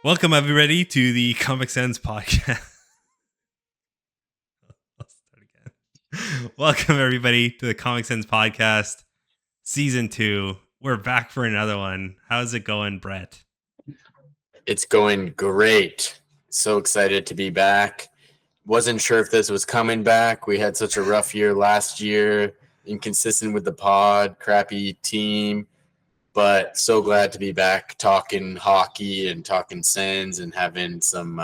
Welcome, everybody, to the Comic Sens podcast. I'll start again. Welcome, everybody, to the Comic Sens podcast, season 2. We're back for another one. How's it going, Brett? It's going great. So excited to be back. Wasn't sure if this was coming back. We had such a rough year last year, inconsistent with the pod, crappy team. But so glad to be back talking hockey and talking Sens and having some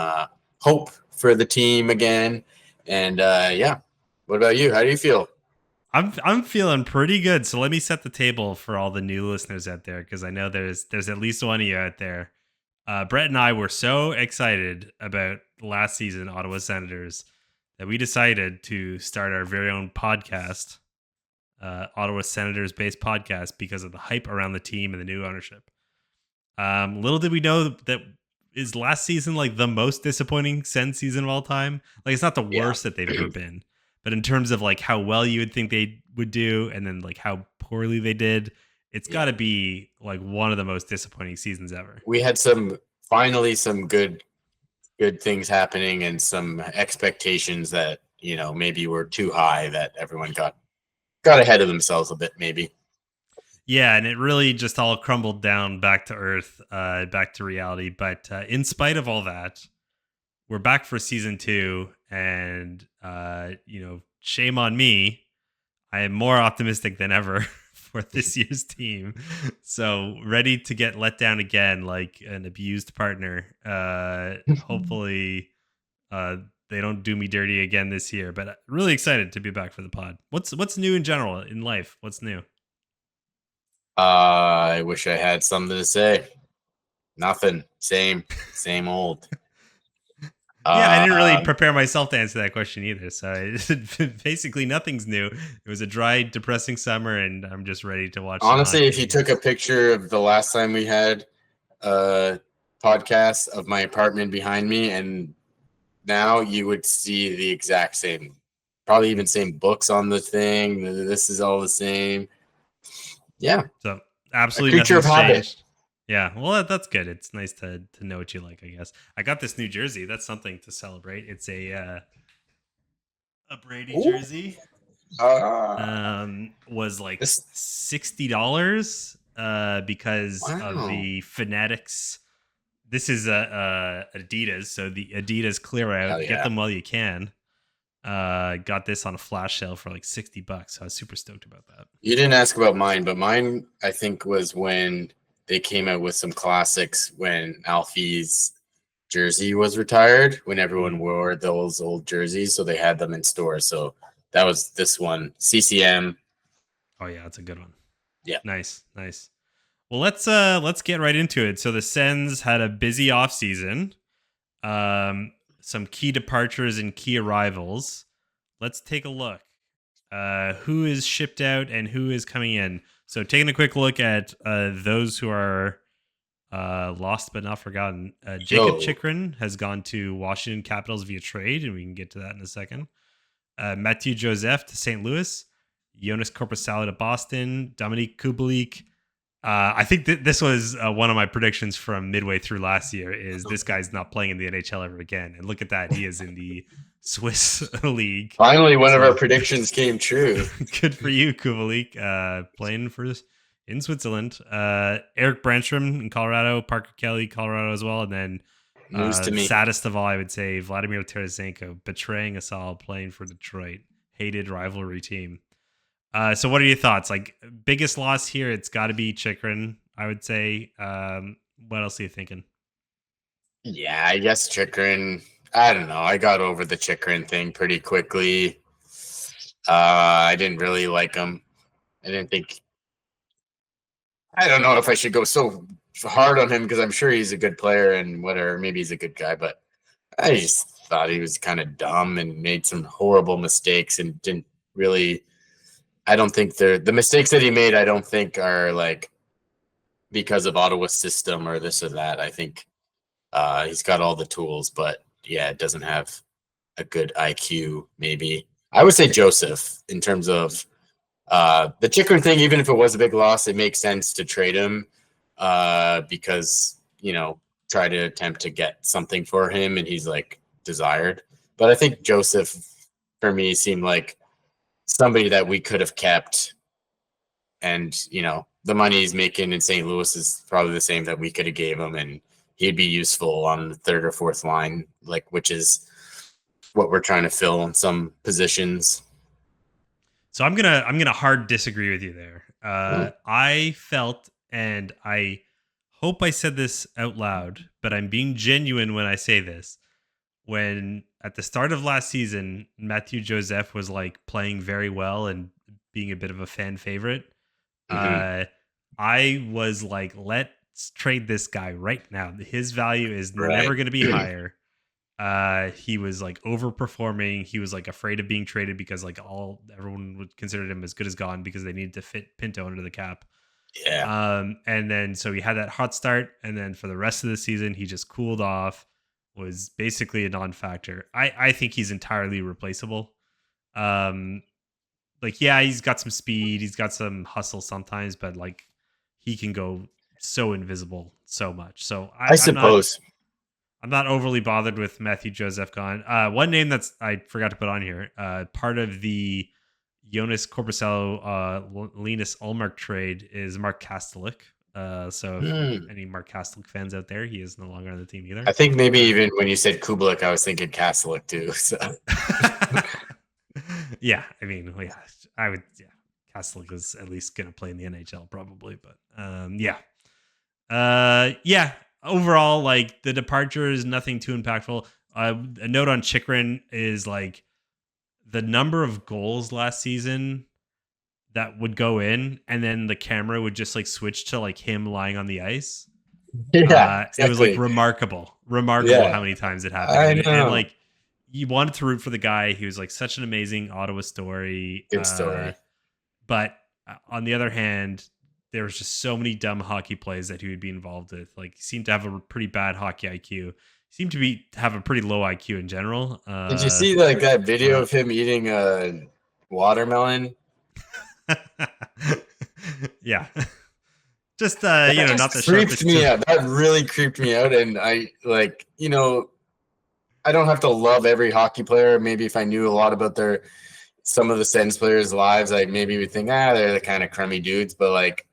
hope for the team again. And yeah, what about you? How do you feel? I'm feeling pretty good. So let me set the table for all the new listeners out there, because I know there's at least one of you out there. Brett and I were so excited about last season Ottawa Senators that we decided to start our very own podcast, Ottawa Senators based podcast, because of the hype around the team and the new ownership. Little did we know that is last season like the most disappointing Sens season of all time. Like, it's not the worst that they've ever been, but in terms of like how well you would think they would do and then like how poorly they did, it's got to be like one of the most disappointing seasons ever. We had finally some good things happening and some expectations that, maybe were too high, that everyone got ahead of themselves a bit, maybe. Yeah, and it really just all crumbled down back to earth, back to reality. But in spite of all that, we're back for season 2, and shame on me. I am more optimistic than ever for this year's team. So ready to get let down again, like an abused partner. Hopefully, they don't do me dirty again this year. But really excited to be back for the pod. What's new in general in life? What's new? I wish I had something to say. Nothing. Same old. Yeah, I didn't really prepare myself to answer that question either. So basically, nothing's new. It was a dry, depressing summer, and I'm just ready to watch. Honestly, if you took a picture of the last time we had a podcast of my apartment behind me, and now you would see the exact same, probably even same books on the thing. This is all the same. Yeah. So absolutely nothing's changed. Yeah, well, that's good. It's nice to know what you like, I guess. I got this new jersey. That's something to celebrate. It's a Brady jersey. Was like $60 because of the Fanatics. This is Adidas, so the Adidas clear out. Get them while you can. Got this on a flash sale for like $60. So I was super stoked about that. You didn't ask about mine, but mine I think was when they came out with some classics when Alfie's jersey was retired, when everyone wore those old jerseys. So they had them in stores. So that was this one, CCM. Oh yeah, that's a good one. Yeah. Nice. Well, let's get right into it. So the Sens had a busy offseason. Some key departures and key arrivals. Let's take a look. Who is shipped out and who is coming in? So taking a quick look at those who are lost but not forgotten. Jacob Chychrun has gone to Washington Capitals via trade, and we can get to that in a second. Mathieu Joseph to St. Louis. Jonas Korpisalo to Boston. Dominique Kubalik. I think this was one of my predictions from midway through last year, is this guy's not playing in the NHL ever again. And look at that. He is in the Swiss league. Finally, one of our predictions came true. Good for you, Kubalik, playing in Switzerland. Eric Brandstrom in Colorado, Parker Kelly, Colorado as well. And then news to me. Saddest of all, I would say, Vladimir Tarasenko betraying us all, playing for Detroit. Hated rivalry team. So what are your thoughts? Like, biggest loss here, it's got to be Chychrun, I would say. What else are you thinking? Yeah, I guess Chychrun. I don't know. I got over the Chychrun thing pretty quickly. I didn't really like him. I don't know if I should go so hard on him, because I'm sure he's a good player and whatever. Maybe he's a good guy, but I just thought he was kind of dumb and made some horrible mistakes and didn't really. I don't think the mistakes that he made, I don't think are like because of Ottawa's system or this or that. I think he's got all the tools, but yeah, it doesn't have a good IQ, maybe. I would say Joseph in terms of the Chychrun thing. Even if it was a big loss, it makes sense to trade him because, try to attempt to get something for him, and he's like desired. But I think Joseph, for me, seemed like somebody that we could have kept, and the money he's making in St. Louis is probably the same that we could have gave him, and he'd be useful on the third or fourth line, like which is what we're trying to fill in some positions. So I'm gonna hard disagree with you there. Hmm. I felt, and I hope I said this out loud, but I'm being genuine when I say this. When at the start of last season, Matthew Joseph was like playing very well and being a bit of a fan favorite. Mm-hmm. Uh, I was like, let's trade this guy right now. His value is Right. never going to be higher. He was like overperforming. He was like afraid of being traded because like everyone would consider him as good as gone because they needed to fit Pinto under the cap. Yeah. And then so he had that hot start, and then for the rest of the season, he just cooled off, was basically a non-factor. I think he's entirely replaceable. Um, like yeah, he's got some speed, he's got some hustle sometimes, but like he can go so invisible so much. So I I'm not suppose. I'm not overly bothered with Matthew Joseph gone. One name that's I forgot to put on here, part of the Jonas Corposello Linus Ullmark trade is Mark Kastelik. So if Hmm. any Mark Kastelik fans out there, he is no longer on the team either. I think maybe even when you said Kubalik, I was thinking Kastelik too. So Yeah, I mean, well, yeah, I would. Yeah, Kastelik is at least going to play in the NHL probably, but yeah, yeah. Overall, like the departure is nothing too impactful. A note on Chikrin is like the number of goals last season that would go in, and then the camera would just like switch to like him lying on the ice. yeah, It was like exactly. remarkable how Yeah, many times it happened, I and know. like you wanted to root for the guy. He was like such an amazing Ottawa story, Good story. but on the other hand, there was just so many dumb hockey plays that he would be involved with. Like, he seemed to have a pretty bad hockey IQ. He seemed to have a pretty low IQ in general. Did you see like that video of him eating a watermelon? Yeah, just That not the just creeped sharpest me tool. out. That really creeped me out, and I I don't have to love every hockey player. Maybe if I knew a lot about some of the Sens players' lives, I maybe would think, they're the kind of crummy dudes. But like,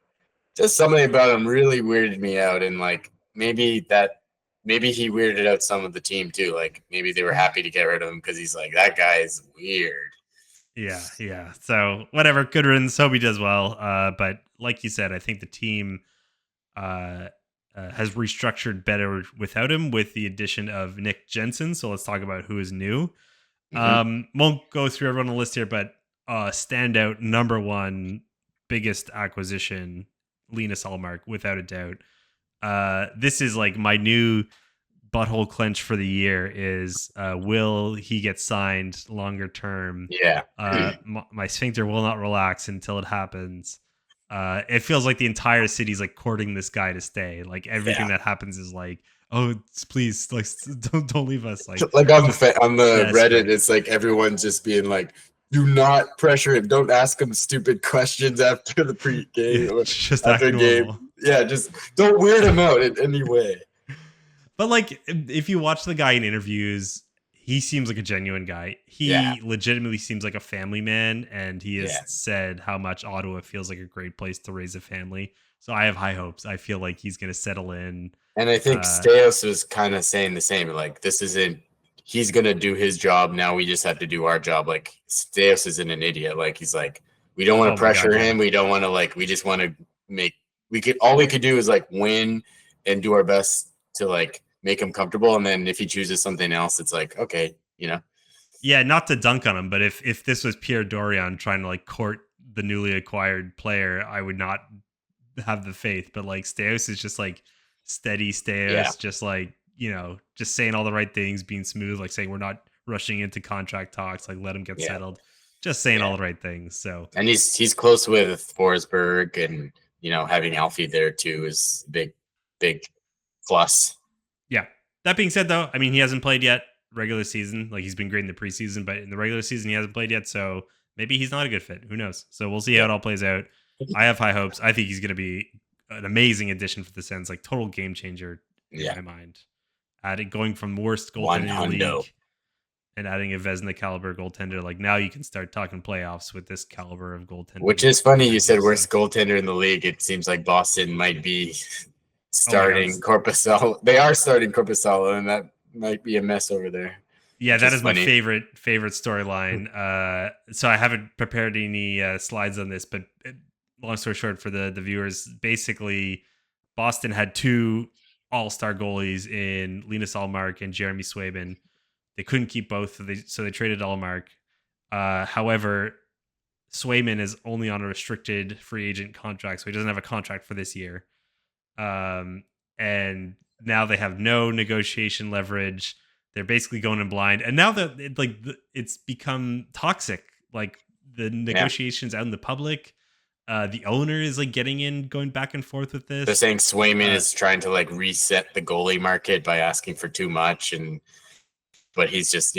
just something about him really weirded me out, and like maybe he weirded out some of the team too. Like maybe they were happy to get rid of him because he's like, that guy is weird. Yeah. So whatever, good riddance. Hope he does well. But like you said, I think the team uh, has restructured better without him with the addition of Nick Jensen. So let's talk about who is new. Mm-hmm. Won't go through everyone on the list here, but standout number one biggest acquisition, Linus Allmark, without a doubt. This is like my new butthole clench for the year is will he get signed longer term? Yeah. My sphincter will not relax until it happens. It feels like the entire city's like courting this guy to stay. Like everything Yeah. that happens is like, oh, please, like don't leave us. Like Like on just the Reddit, desperate. it's like everyone's just being like, "Do not pressure him. Don't ask him stupid questions after the Yeah, pre-game or just after act a game. normal. Yeah, just don't weird him out in any way." But like, if you watch the guy in interviews, he seems like a genuine guy. Yeah, He legitimately seems like a family man, and he has yeah. said how much Ottawa feels like a great place to raise a family. So I have high hopes. I feel like he's going to settle in. And I think Uh, Steos was kind of saying the same. Like, this isn't. He's gonna do his job now. We just have to do our job. Like Steos isn't an idiot. Like he's like, we don't want oh to my god, pressure yeah, him. We don't want to like. We just want to make. We could all we could do is like win and do our best to like make him comfortable. And then if he chooses something else, it's like okay. yeah. Not to dunk on him, but if this was Pierre Dorian trying to like court the newly acquired player, I would not have the faith. But like Steos is just like steady Yeah, Steos, just like just saying all the right things, being smooth, like saying we're not rushing into contract talks, like let him get yeah, settled, just saying yeah. all the right things. So And he's close with Forsberg, and having Alfie there too is big plus. yeah. That being said, though, I mean he hasn't played yet regular season. Like he's been great in the preseason, but in the regular season he hasn't played yet. So maybe he's not a good fit. Who knows? So we'll see how Yeah, it all plays out. I have high hopes. I think he's going to be an amazing addition for the Sens, like total game changer in Yeah, my mind. Going from worst one goaltender in the hundo. league and adding a Vezina caliber goaltender, like now you can start talking playoffs with this caliber of Which goaltending is funny. You behind you. said So, worst goaltender in the league. It seems like Boston might be oh my god, starting Corpusalo. They are starting Corpusalo, and that might be a mess over there, yeah, which that is is my funny. favorite storyline. So I haven't prepared any slides on this, but long story short, for the viewers, basically, Boston had two all-star goalies in Linus Ullmark and Jeremy Swayman. They couldn't keep both, so they traded Ullmark. However, Swayman is only on a restricted free agent contract, so he doesn't have a contract for this year. And now they have no negotiation leverage. They're basically going in blind. And now that it's become toxic, like the Yeah, negotiations out in the public, the owner is like getting in, going back and forth with they're this. saying Swayman Uh, is trying to like reset the goalie market by asking for too much, and but he's just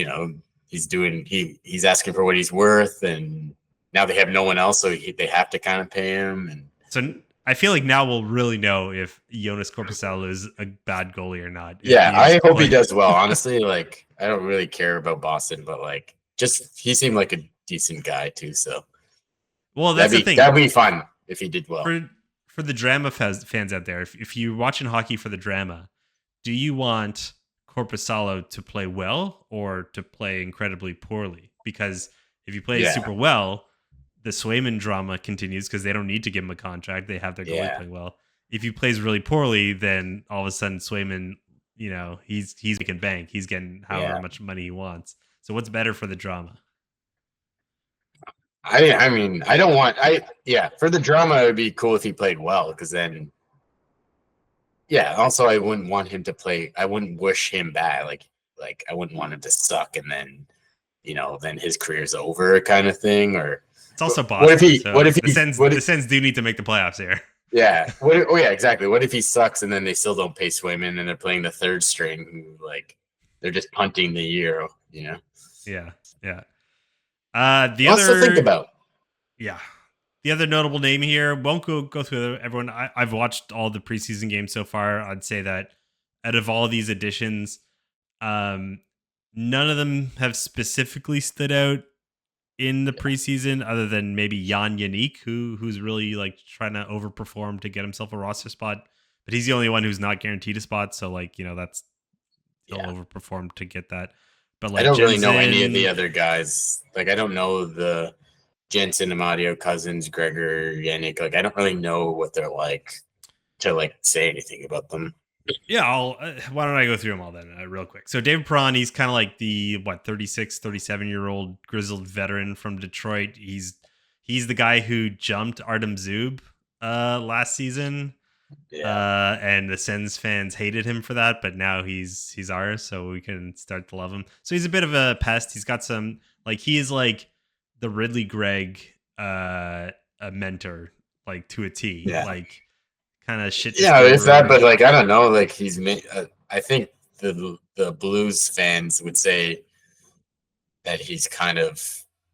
he's asking for what he's worth, and now they have no one else, so they have to kind of pay him. And so I feel like now we'll really know if Jonas Corposalo is a bad goalie or not. If yeah, he is I hope he like, does well. Honestly, like I don't really care about Boston, but like just he seemed like a decent guy too. So well, that's the that'd be thing. fun if he did well. For the drama fans out there, if you're watching hockey for the drama, do you want Corpusalo to play well or to play incredibly poorly? Because if you play Yeah, super well, the Swayman drama continues because they don't need to give him a contract. They have their goalie yeah, playing well. If he plays really poorly, then all of a sudden Swayman, he's making bank. He's getting however yeah. much money he wants. So what's better for the drama? I mean I don't want I yeah for the drama it would be cool if he played well because then yeah. Also, I wouldn't want him to play. I wouldn't wish him bad. Like I wouldn't want him to suck and then then his career's over kind of thing. Or It's also what if Boston, he? What so if he? The Sens do need to make the playoffs here. Yeah. Oh yeah, exactly. What if he sucks and then they still don't pay Swayman and they're playing the third string? Like they're just punting the year. Yeah, yeah. The Lots to think other, about. yeah, the other notable name here, won't go through everyone. I've watched all the preseason games so far. I'd say that out of all these additions, um, none of them have specifically stood out in the preseason, other than maybe Jan Yannick, who's really like trying to overperform to get himself a roster spot. But he's the only one who's not guaranteed a spot, so like that's he'll Yeah. overperform to get that. But I like don't really know any of the Jensen, other guys. Like I don't know the Jensen, Amadio, Cousins, Gregor, Yannick. Like I don't really know what they're like to like say anything about them. yeah, why don't I go through them all then real quick. So David Perron, he's kind of like the 36, 37-year-old grizzled veteran from Detroit. He's the guy who jumped Artem Zub last season. Yeah. And the Sens fans hated him for that, but now he's ours, so we can start to love him. So he's a bit of a pest. He's got some he is like the Ridley Gregg a mentor, like to a T. Yeah. Like kind of shit. Yeah, if that, but like I don't know, like he's made. I think the Blues fans would say that he's kind of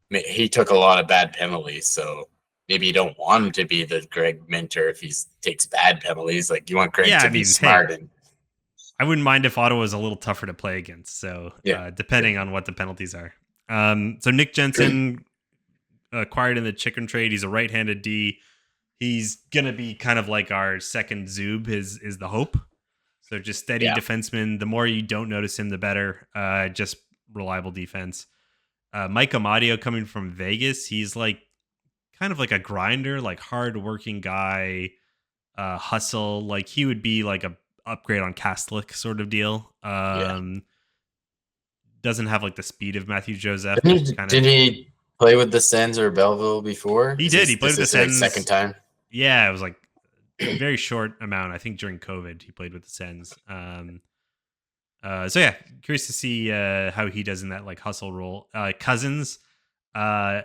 he took a lot of bad penalties, so maybe you don't want him to be the Greg mentor if he takes bad penalties. Like you want Greg to be smart hey, and. I wouldn't mind if Ottawa was a little tougher to play against. So depending on what the penalties are. So Nick Jensen acquired in the chicken trade. He's a right-handed D. He's gonna be kind of like our second Zub is the hope. So just steady defenseman. The more you don't notice him, the better. Just reliable defense. Mike Amadio coming from Vegas. He's like kind of like a grinder, like hard-working guy. Hustle. Like he would be like a upgrade on Kastlik sort of deal. Doesn't have like the speed of Matthew Joseph. Did he play with the Sens or Belleville before? He did. He played with the Sens. Like second time. Yeah, it was like a very short amount. I think during COVID he played with the Sens. So yeah, curious to see how he does in that like hustle role. Cousins. So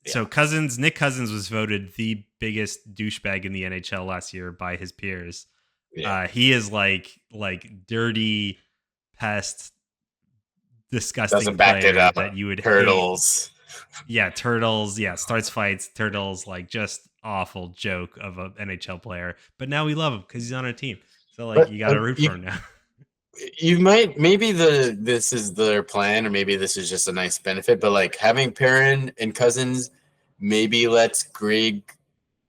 Nick Cousins was voted the biggest douchebag in the NHL last year by his peers. Yeah. He is like dirty, pest, disgusting. Doesn't back it up. That you would turtles. Hate. Yeah, turtles. Yeah, starts fights. Turtles. Like just awful joke of an NHL player. But now we love him because he's on our team. So like But you got to root for him now. you might maybe this is their plan, or maybe this is just a nice benefit. But like having Perrin and Cousins maybe lets Greg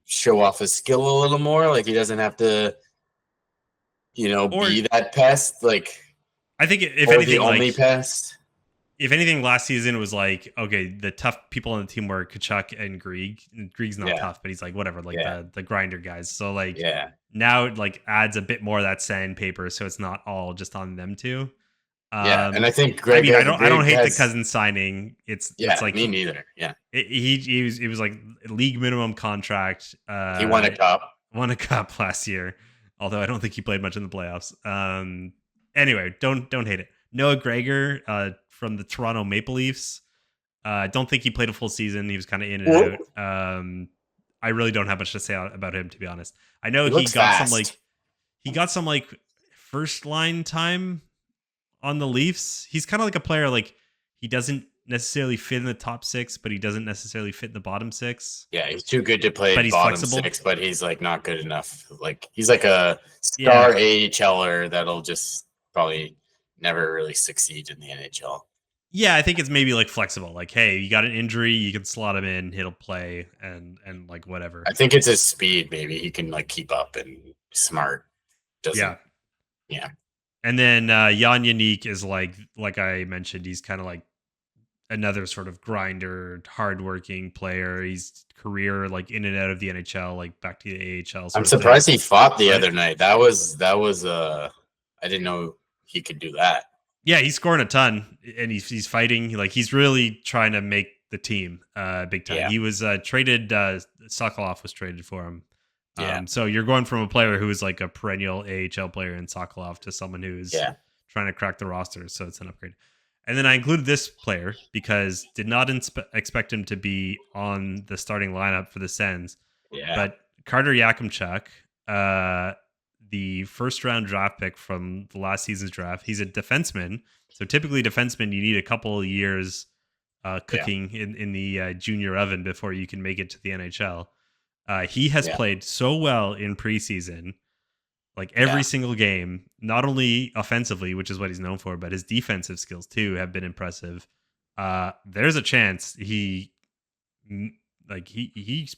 show off his skill a little more. Like he doesn't have to, Or be that pest. Like I think if or the anything, only like pest. if anything, last season was like, okay, the tough people on the team were Kachuk and Grieg. And Grieg's not Yeah, tough, but he's like whatever, like yeah, the grinder guys. So like yeah, now it like adds a bit more of that sandpaper, so it's not all just on them two. yeah. And I think I mean, I don't Greg hate the has. Cousins signing. It's Yeah, like me neither. Yeah, he was like league minimum contract. he won a cup. Won a cup last year, although I don't think he played much in the playoffs. Anyway, don't hate it. Noah Gregor from the Toronto Maple Leafs. I don't think he played a full season. He was kind of in and Well, out. I really don't have much to say about him, to be honest. I know he he looks got fast. some first line time on the Leafs. He's kind of like a player like he doesn't necessarily fit in the top six, but he doesn't necessarily fit in the bottom six. Yeah, he's too good to play But he's bottom flexible. six, but he's like not good enough. Like he's like a Yeah. star AHLer that'll just probably never really succeed in the NHL. Yeah, I think it's maybe like flexible. Like, hey, you got an injury, you can slot him in, he'll play, and like whatever. I think it's his speed. Maybe he can like keep up and smart. Yeah. Yeah. And then Jan Yannick is like I mentioned, he's kind of like another sort of grinder, hardworking player. He's career like in and out of the NHL, like back to the AHL. I'm surprised he fought the But- other night. That was I didn't know he could do that. Yeah, he's scoring a ton, and he's fighting. Like he's really trying to make the team big time. Yeah. He was traded. Sokolov was traded for him. Yeah. So you're going from a player who is like a perennial AHL player in Sokolov to someone who's trying to crack the roster. So it's an upgrade. And then I included this player because did not expect him to be on the starting lineup for the Sens. Yeah. But Carter Yakimchuk, the first round draft pick from the last season's draft, he's a defenseman. So typically defensemen, you need a couple of years cooking in the junior oven before you can make it to the NHL. He has played so well in preseason, like every single game, not only offensively, which is what he's known for, but his defensive skills too have been impressive. There's a chance he's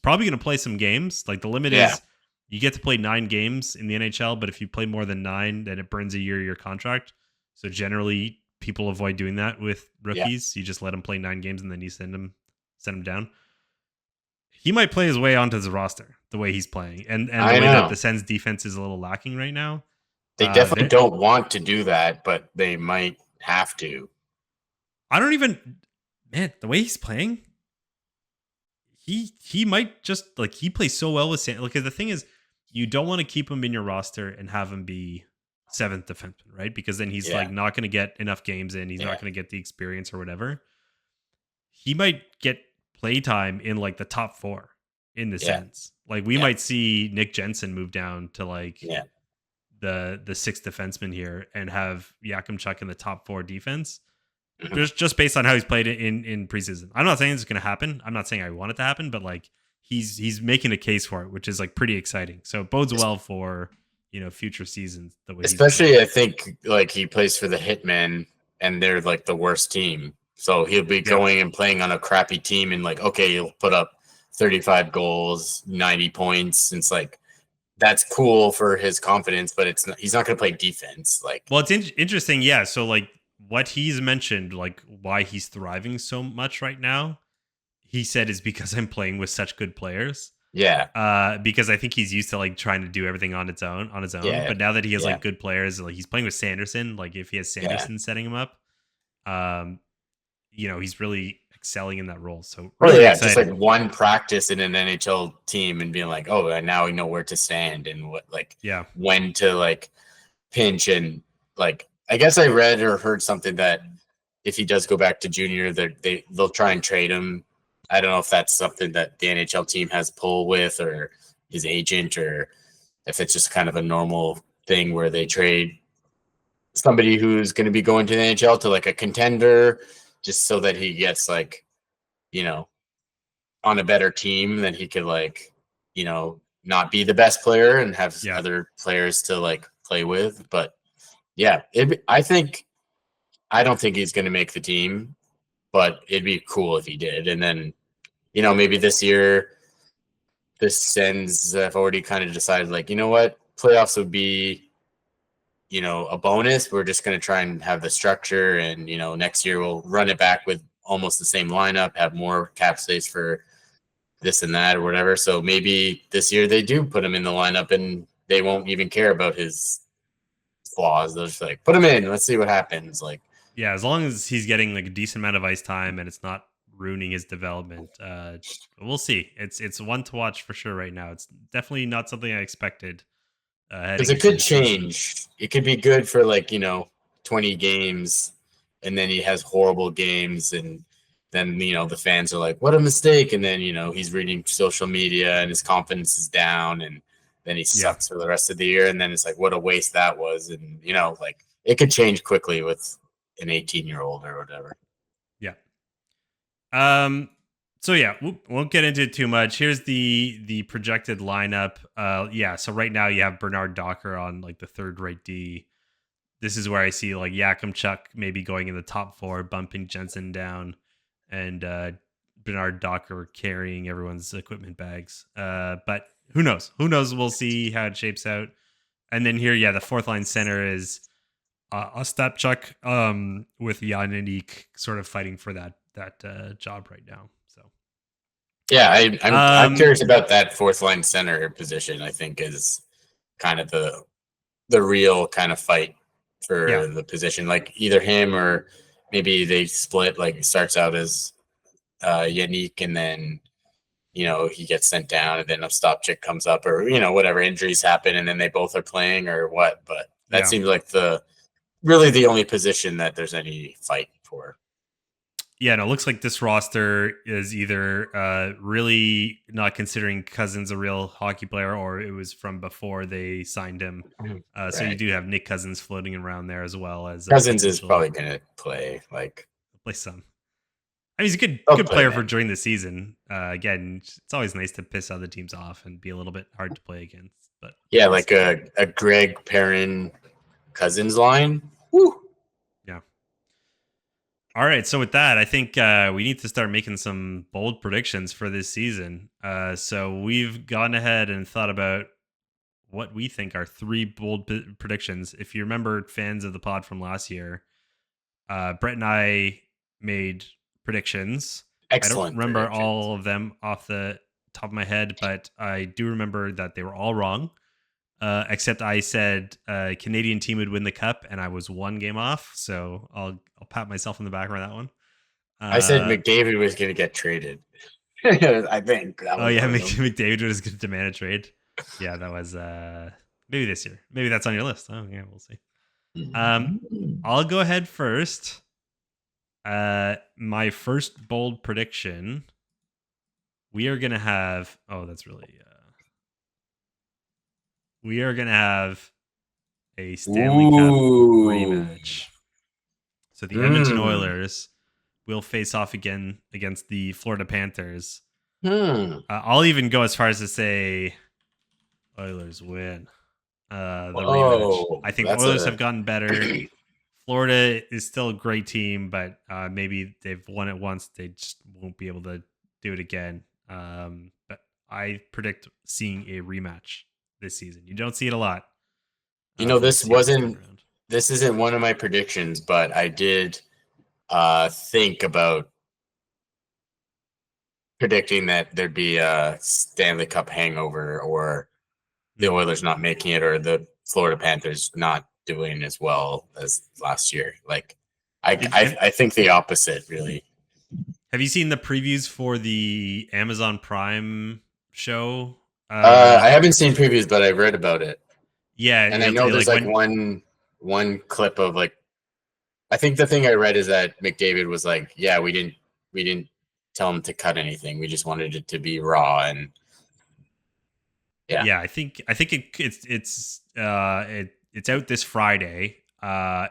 probably going to play some games. Like the limit is you get to play 9 games in the NHL, but if you play more than 9, then it burns a year contract. So generally people avoid doing that with rookies. You just let them play 9 games and then you send them down. He might play his way onto the roster the way he's playing, and the way that the Sens defense is a little lacking right now. They definitely don't want to do that, but they might have to. I don't even, man, the way he's playing, he might just like he plays so well with Sens. Like the thing is, you don't want to keep him in your roster and have him be 7th defenseman, right? Because then he's like not going to get enough games in. He's not going to get the experience or whatever. He might get playtime in like the top 4 in the Sens. Like we might see Nick Jensen move down to like the 6th defenseman here and have Yakimchuk in the top 4 defense. Just based on how he's played in preseason. I'm not saying it's going to happen. I'm not saying I want it to happen, but like he's making a case for it, which is like pretty exciting. So it bodes well for future seasons. The way especially I think like he plays for the Hitmen and they're like the worst team. So he'll be going and playing on a crappy team and like, okay, he'll put up 35 goals, 90 points. It's like, that's cool for his confidence, but he's not going to play defense. Like, well, it's interesting. Yeah. So like what he's mentioned, like why he's thriving so much right now, he said is because I'm playing with such good players. Yeah. Because I think he's used to like trying to do everything on his own. Yeah. But now that he has like good players, like he's playing with Sanderson, like if he has Sanderson setting him up, he's really excelling in that role. So really just like one practice in an NHL team and being like, oh, now we know where to stand and what when to like pinch. And like I guess I read or heard something that if he does go back to junior, they'll try and trade him. I don't know if that's something that the NHL team has pull with or his agent, or if it's just kind of a normal thing where they trade somebody who's going to be going to the NHL to like a contender just so that he gets like, on a better team, then he could like, not be the best player and have other players to like play with. But yeah, I don't think he's going to make the team, but it'd be cool if he did. And then, maybe this year, the Sens have already kind of decided, like, you know what, playoffs would be, a bonus. We're just going to try and have the structure. And, next year we'll run it back with almost the same lineup, have more cap space for this and that or whatever. So maybe this year they do put him in the lineup and they won't even care about his flaws. They'll just like, put him in. Let's see what happens. Like, Yeah, as long as he's getting like a decent amount of ice time and it's not ruining his development, we'll see. It's one to watch for sure right now. It's definitely not something I expected because heading it into could the season. change. It could be good for like, 20 games and then he has horrible games and then, the fans are like, what a mistake. And then, he's reading social media and his confidence is down and then he Yeah, sucks for the rest of the year. And then it's like, what a waste that was. And, like it could change quickly with an 18-year-old or whatever. yeah. Um. So yeah, we won't get into it too much. Here's the projected lineup. Yeah. So right now you have Bernard Docker on like the third right D. This is where I see like Yakimchuk maybe going in the top four, bumping Jensen down, and Bernard Docker carrying everyone's equipment bags. But who knows? Who knows? We'll see how it shapes out. And then here, yeah, the fourth line center is Ostapchuk with Yannick sort of fighting for that job right now. So Yeah, I'm um, curious about that fourth line center position. I think is kind of the real kind of fight yeah, for the position. Like either him or maybe they split. Like it starts out as Yannick, and then he gets sent down, and then a stop chick comes up, or whatever injuries happen, and then they both are playing or what. But that yeah. seems like the only position that there's any fight for. Yeah, no, it looks like this roster is either really not considering Cousins a real hockey player, or it was from before they signed him. So you Right. do have Nick Cousins floating around there as well as Cousins is potential probably gonna play. Like play some. I mean, he's a good he'll good play player for then. during the season. Again, it's always nice to piss other teams off and be a little bit hard to play against. But Yeah, we'll like see. a Greg Perrin Cousins line. Woo. Yeah. All right. So with that, I think we need to start making some bold predictions for this season. So we've gone ahead and thought about what we think are three bold predictions. If you remember, fans of the pod from last year, Brett and I made predictions. I don't Excellent remember predictions. all of them off the top of my head, but I do remember that they were all wrong. Except I said a Canadian team would win the cup, and I was one game off. So I'll pat myself on the back for that one. I said Uh, McDavid was going to get traded. I think that oh was yeah, one of them. McDavid was going to demand a trade. Yeah, that was maybe this year. Maybe that's on your list. Oh yeah, we'll see. Um, I'll go ahead first. My first bold prediction. We are gonna have. Oh, that's really. We are gonna have a Stanley Cup Ooh. rematch. So the Edmonton Hmm. Oilers will face off again against the Florida Panthers. Hmm. I'll even go as far as to say Oilers win the rematch. Whoa. I think the That's Oilers have a. gotten better. Florida is still a great team, but maybe they've won it once. They just won't be able to do it again. But I predict seeing a rematch this season. You don't see it a lot from the This teams this time wasn't. around. This isn't one of my predictions, but I did think about predicting that there'd be a Stanley Cup hangover or the Hmm. Oilers not making it or the Florida Panthers not doing as well as last year. Like, I Did I, I think the opposite really. have you seen the previews for the Amazon Prime show? I haven't seen previews, but I read about it, Yeah, and I know there's like like when one clip of like. I think the thing I read is that McDavid was like, "Yeah, we didn't tell him to cut anything. We just wanted it to be raw." And yeah, yeah, I think it's out this Friday.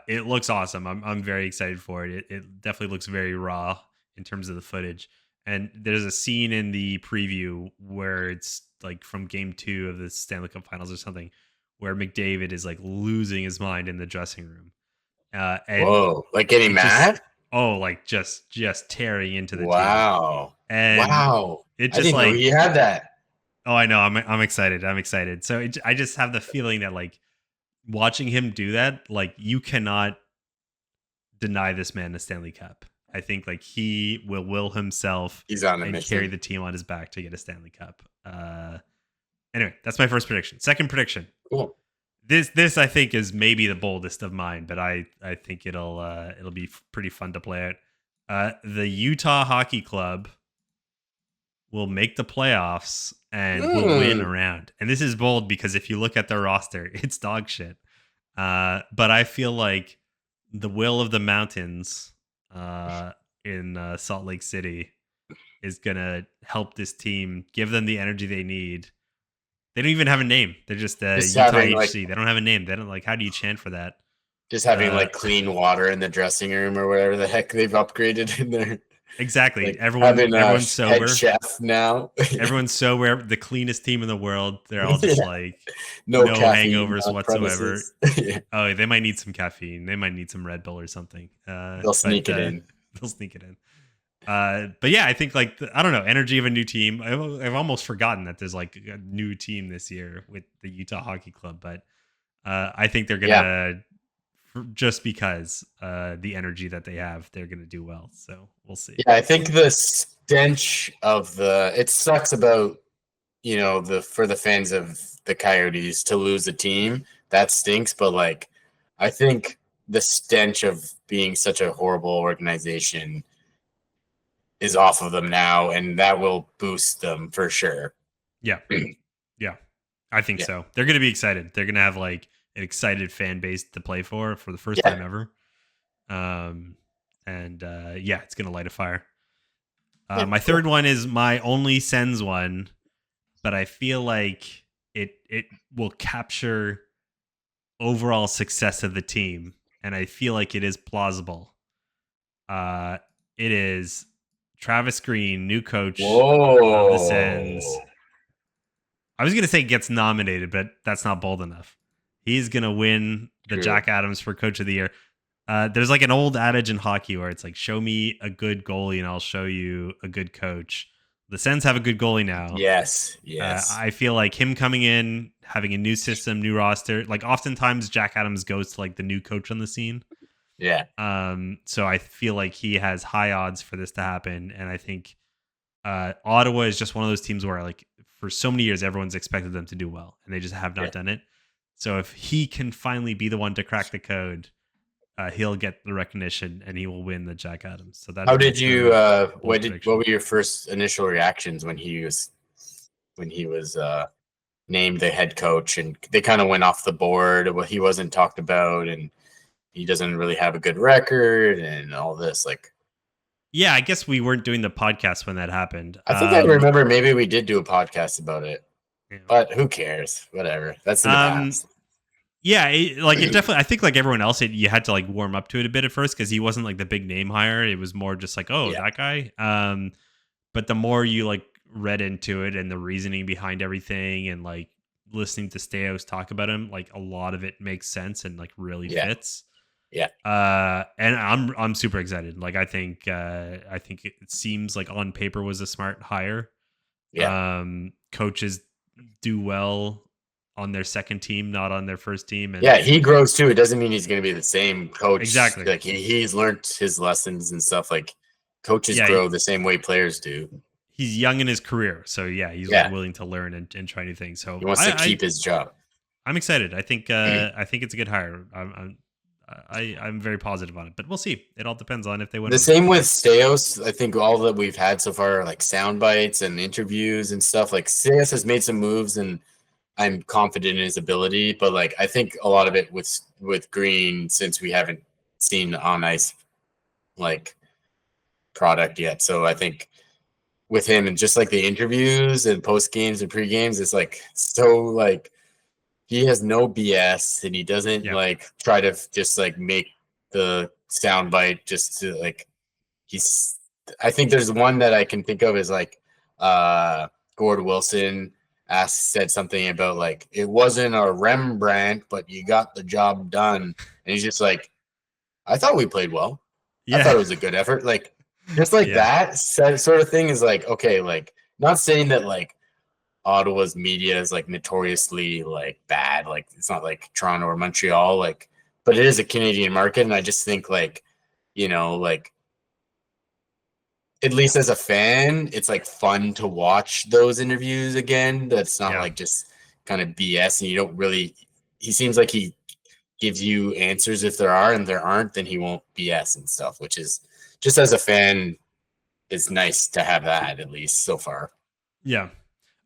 It looks awesome. I'm very excited for it. It definitely looks very raw in terms of the footage. And there's a scene in the preview where it's like from game 2 of the Stanley Cup Finals or something, where McDavid is like losing his mind in the dressing room. And Whoa, like getting it just mad? like just tearing into the team. Wow. And Wow. it I just didn't know like, he had that. oh, I know, I'm excited. I'm excited. So I just have the feeling that like watching him do that, like you cannot deny this man a Stanley Cup. I think like he will himself He's on a and carry mission. the team on his back to get a Stanley Cup. Anyway, that's my first prediction. Second prediction. Cool. This I think is maybe the boldest of mine, but I think it'll be pretty fun to play out. The Utah Hockey Club will make the playoffs and will win a round. And this is bold because if you look at their roster, it's dog shit. But I feel like the will of the mountains in Salt Lake City is gonna help this team, give them the energy they need. They don't even have a name. They're just Just Utah having HC. like They don't have a name. They don't like. How do you chant for that? just having Uh, like clean water in the dressing room or whatever the heck they've upgraded in there. exactly. Like having Everyone's a head sober. chef now. Everyone's sober. The cleanest team in the world. They're all just Yeah. like No no caffeine hangovers on whatsoever. premises. Yeah. Oh, they might need some caffeine. They might need some Red Bull or something. They'll sneak it in. They'll sneak it in. But yeah, I think like I don't know, energy of a new team. I've almost forgotten that there's like a new team this year with the Utah Hockey Club, but I think they're gonna just because the energy that they have, they're gonna do well. So we'll see. Yeah, I think the stench of it sucks about for the fans of the Coyotes to lose a team. That stinks, but like I think the stench of being such a horrible organization is off of them now, and that will boost them for sure. Yeah, yeah, I think Yeah. so. They're gonna be excited. They're gonna have like an excited fan base to play for the first Yeah. time ever. And yeah, it's gonna light a fire. My third one is my only Sens one, but I feel like it will capture overall success of the team, and I feel like it is plausible. It is Travis Green, new coach of the Sens. I was gonna say gets nominated, but that's not bold enough. He's gonna win the True. Jack Adams for Coach of the Year. There's like an old adage in hockey where it's like, show me a good goalie and I'll show you a good coach. The Sens have a good goalie now. Yes. I feel like him coming in, having a new system, new roster, like oftentimes Jack Adams goes to like the new coach on the scene. Yeah. So I feel like he has high odds for this to happen. And I think Ottawa is just one of those teams where like for so many years, everyone's expected them to do well and they just have not done it. So if he can finally be the one to crack the code, he'll get the recognition and he will win the Jack Adams. So that. How did you? What prediction. were your first initial reactions when he was named the head coach? And they kind of went off the board. Well, he wasn't talked about, and he doesn't really have a good record, and all this. Like, yeah, I guess we weren't doing the podcast when that happened. I think I remember maybe we did do a podcast about it, but who cares? Whatever. That's in the past. Yeah, it definitely. I think like everyone else, you had to like warm up to it a bit at first because he wasn't like the big name hire. It was more just like, that guy. But the more you like read into it and the reasoning behind everything, and like listening to Steos talk about him, like a lot of it makes sense and like really fits. Yeah. And I'm super excited. Like I think it seems like on paper was a smart hire. Yeah. Coaches do well on their second team, not on their first team. And he grows too. It doesn't mean he's going to be the same coach. Exactly. Like he's learned his lessons and stuff. Like coaches grow the same way players do. He's young in his career, so he's like willing to learn and try new things. So he wants to keep his job. I'm excited. I think it's a good hire. I'm very positive on it, but we'll see. It all depends on if they win. The same with Steos. I think all that we've had so far are like sound bites and interviews and stuff. Like Steos has made some moves, and I'm confident in his ability. But like I think a lot of it with Green, since we haven't seen on ice like product yet. So I think with him and just like the interviews and post games and pre games, it's like so like. He has no BS, and he doesn't like try to just like make the soundbite just to like. I think there's one that I can think of is like Gord Wilson said something about like it wasn't a Rembrandt, but you got the job done. And he's just like, I thought we played well. I Yeah. thought it was a good effort. Like just like Yeah. that sort of thing is like okay, like not saying that like Ottawa's media is like notoriously like bad. Like it's not like Toronto or Montreal, like, but it is a Canadian market, and I just think like, like at least as a fan, it's like fun to watch those interviews again. That's not Yeah. like just kind of BS, and you don't really. He seems like he gives you answers if there are, and there aren't, then he won't BS and stuff. Which is just as a fan, it's nice to have that at least so far. Yeah.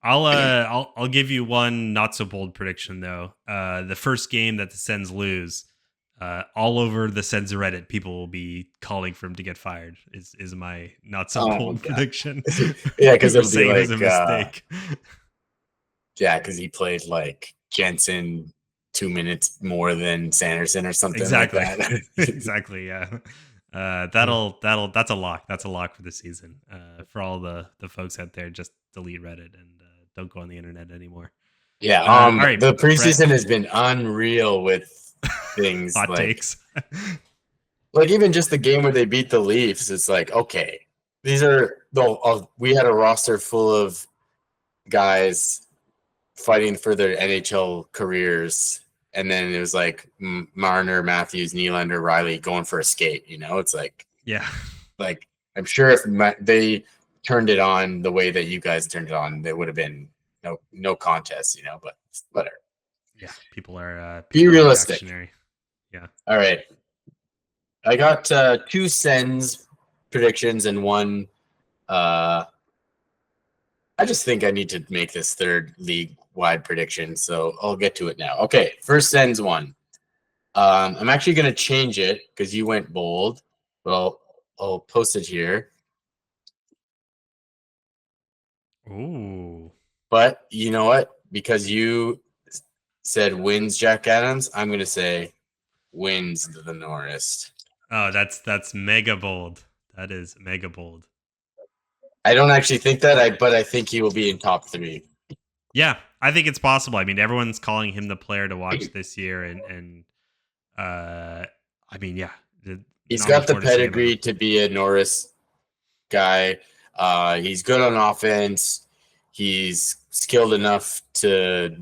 I'll give you one not so bold prediction though. The first game that the Sens lose, all over the Sens Reddit, people will be calling for him to get fired. Is my not so Oh bold god, prediction? yeah, because For it'll be saying it was a like mistake. yeah, because he played like Jensen 2 minutes more than Sanderson or something like Exactly. that. Exactly. Yeah. That's a lock. That's a lock for the season. For all the folks out there, just delete Reddit and don't go on the internet anymore. Yeah, All right, the Brett. preseason has been unreal with things Hot takes. like even just the game where they beat the Leafs. It's like okay, these are we had a roster full of guys fighting for their NHL careers, and then it was like Marner, Matthews, Nylander, Riley going for a skate. It's Yeah. like I'm sure if they turned it on the way that you guys turned it on, there would have been no contest. But whatever. Yeah. Be People are realistic. reactionary. Yeah. All right. I got two Sens predictions and one. I just think I need to make this third league wide prediction, so I'll get to it now. Okay, first Sens one. I'm actually going to change it because you went bold, but I'll post it here. Ooh. But you know what? Because you said wins Jack Adams, I'm going to say wins the Norris. Oh, that's mega bold. That is mega bold. I don't actually think that, but I think he will be in top three. Yeah, I think it's possible. I mean, everyone's calling him the player to watch this year, and I mean, yeah, He's not got much the more to say about him. pedigree to be a Norris guy. He's good on offense. He's skilled enough to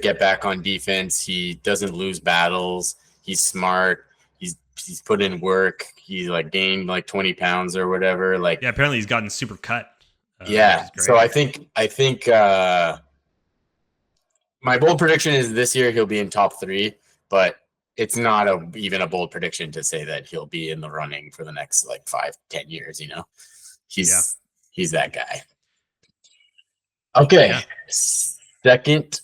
get back on defense. He doesn't lose battles. He's smart. He's put in work. He's like gained like 20 pounds or whatever. Like Yeah, apparently he's gotten super cut, which yeah. is So great. I think my bold prediction is this year he'll be in top three, but it's not even a bold prediction to say that he'll be in the running for the next like 5-10 years. Yeah, He's that guy. Okay, yeah. second,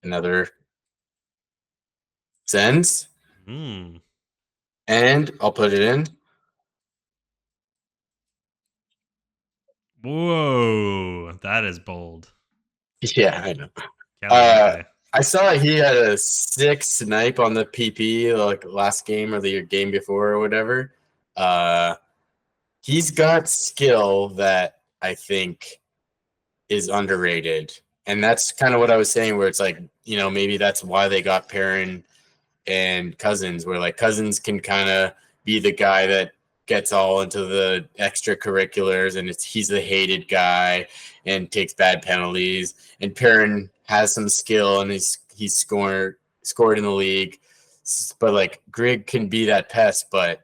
another Sens, Mm. and I'll put it in. Whoa, that is bold. Yeah, I know. Kelly outlay. I saw he had a 6 snipe on the PP like last game or the game before or whatever. He's got skill that I think is underrated. And that's kind of what I was saying, where it's like, maybe that's why they got Perrin and Cousins, where like Cousins can kind of be the guy that gets all into the extracurriculars and he's the hated guy and takes bad penalties. And Perrin has some skill and he's scored in the league. But like Greg can be that pest, but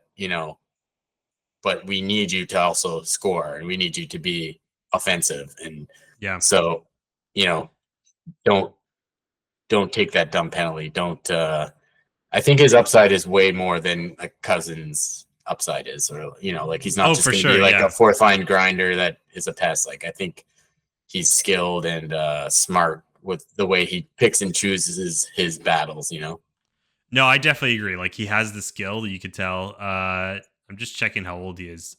but we need you to also score and we need you to be offensive. And Yeah. so, don't take that dumb penalty. Don't I think his upside is way more than a Cousins upside is, or like he's not Oh, just for going to be sure. like a Yeah. fourth line grinder that is a pest. Like I think he's skilled and smart with the way he picks and chooses his battles. No, I definitely agree. Like he has the skill. You could tell. I'm just checking how old he is.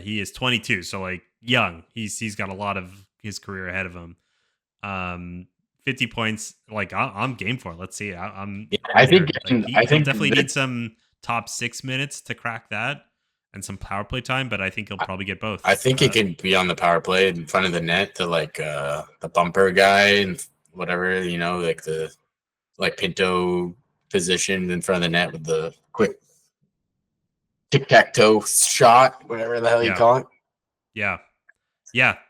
He is 22, so like young. He's got a lot of his career ahead of him. 50 points. Like I'm game for it. Let's see. I'm I here. think Like I he'll think definitely need some top 6 minutes to crack that. and some power play time, but I think he'll probably get both. I think he can be on the power play in front of the net, the bumper guy and whatever, like Pinto position in front of the net with the quick tic-tac-toe shot, whatever the hell you Yeah. call it. Yeah.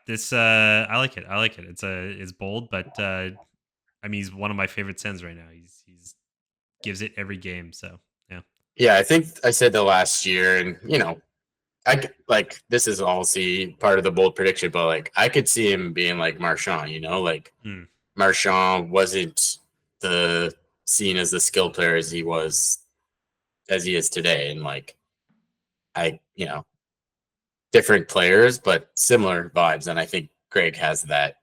This I like it. It's bold, but I mean, he's one of my favorite Sens right now. He's gives it every game. So yeah. Yeah, I think I said the last year, and like this is all part of the bold prediction, but like I could see him being like Marchand, like Hmm. Marchand wasn't the seen as the skill player as he is today, and like different players but similar vibes, and I think Greg has that.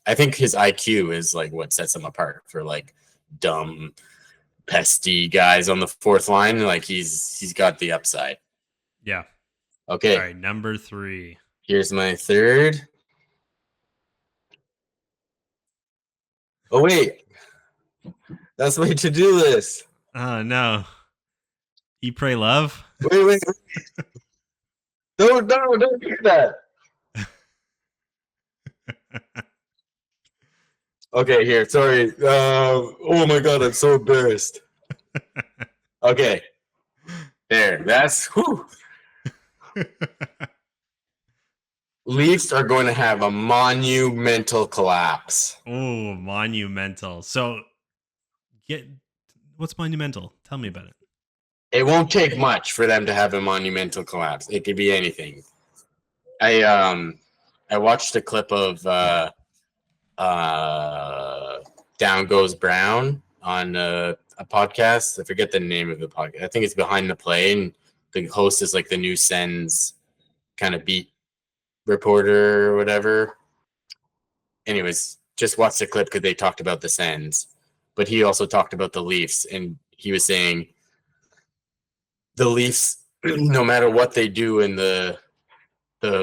I think his IQ is like what sets him apart for like dumb pesty guys on the fourth line. Like he's got the upside. Yeah. All Okay, right, number 3. here's my third. Oh wait, that's my to-do list. Oh no. Eat, pray, love. Wait. Don't do that. Okay, here. Sorry. Oh my god, I'm so embarrassed. Okay, there. That's whew. Leafs are going to have a monumental collapse. Oh, monumental. So what's monumental? Tell me about it. It won't take much for them to have a monumental collapse. It could be anything. I watched a clip of Down Goes Brown on a podcast. I forget the name of the podcast. I think it's Behind the Play, and the host is like the new Sens kind of beat reporter or whatever. Anyways, just watch the clip because they talked about the Sens, but he also talked about the Leafs, and he was saying the Leafs, no matter what they do in the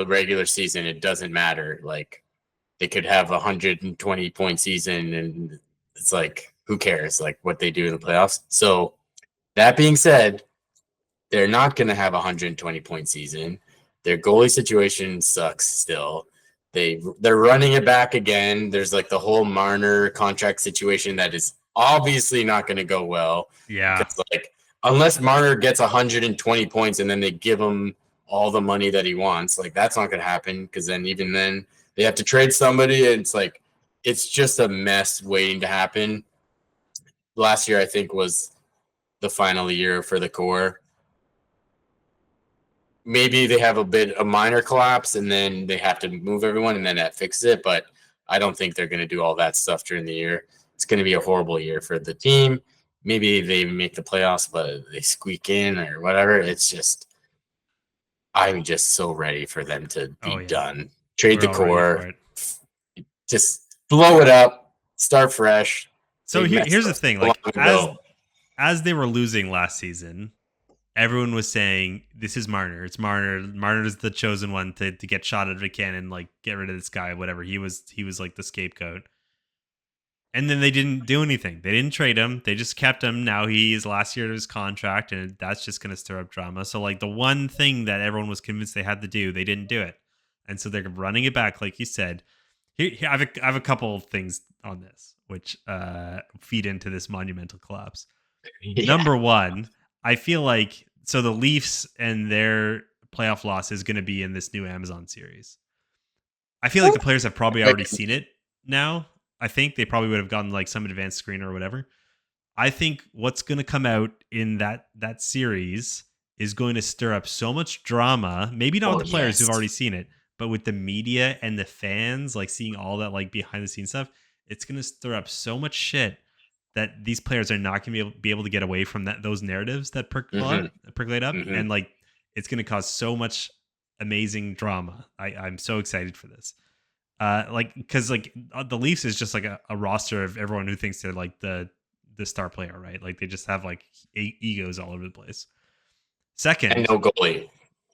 regular season, it doesn't matter. Like they could have 120-point season, and it's like who cares? Like what they do in the playoffs. So that being said, they're not going to have a 120-point season. Their goalie situation sucks still. They're running it back again. There's like the whole Marner contract situation that is obviously not going to go well. Yeah. Because like unless Marner gets 120 points and then they give him all the money that he wants, like that's not going to happen. Because then even then they have to trade somebody, and it's like it's just a mess waiting to happen. Last year I think was the final year for the core. Maybe they have a minor collapse and then they have to move everyone and then that fixes it. But I don't think they're going to do all that stuff during the year. It's going to be a horrible year for the team. Maybe they make the playoffs, but they squeak in or whatever. It's just, I'm just so ready for them to be done. Trade the We're all ready for core, it. just blow it up, start fresh. So here's the thing, like as they were losing last season, everyone was saying this is Marner. It's Marner. Marner's the chosen one to get shot out of a cannon, like get rid of this guy, whatever. He was like the scapegoat. And then they didn't do anything. They didn't trade him. They just kept him. Now he's last year of his contract, and that's just going to stir up drama. So like the one thing that everyone was convinced they had to do, they didn't do it, and so they're running it back, like you said. Here I have a couple of things on this, which feed into this monumental collapse. Yeah. Number one, I feel like so the Leafs and their playoff loss is going to be in this new Amazon series. I feel like the players have probably already seen it now. I think they probably would have gotten like some advanced screen or whatever. I think what's going to come out in that series is going to stir up so much drama. Maybe not with the players who've already seen it, but with the media and the fans, like seeing all that like behind the scenes stuff. It's going to stir up so much shit that these players are not going to be able to get away from those narratives that percolate up, and like it's going to cause so much amazing drama. I'm so excited for this. Because the Leafs is just like a roster of everyone who thinks they're like the star player, right? Like they just have like egos all over the place. Second, and no goalie.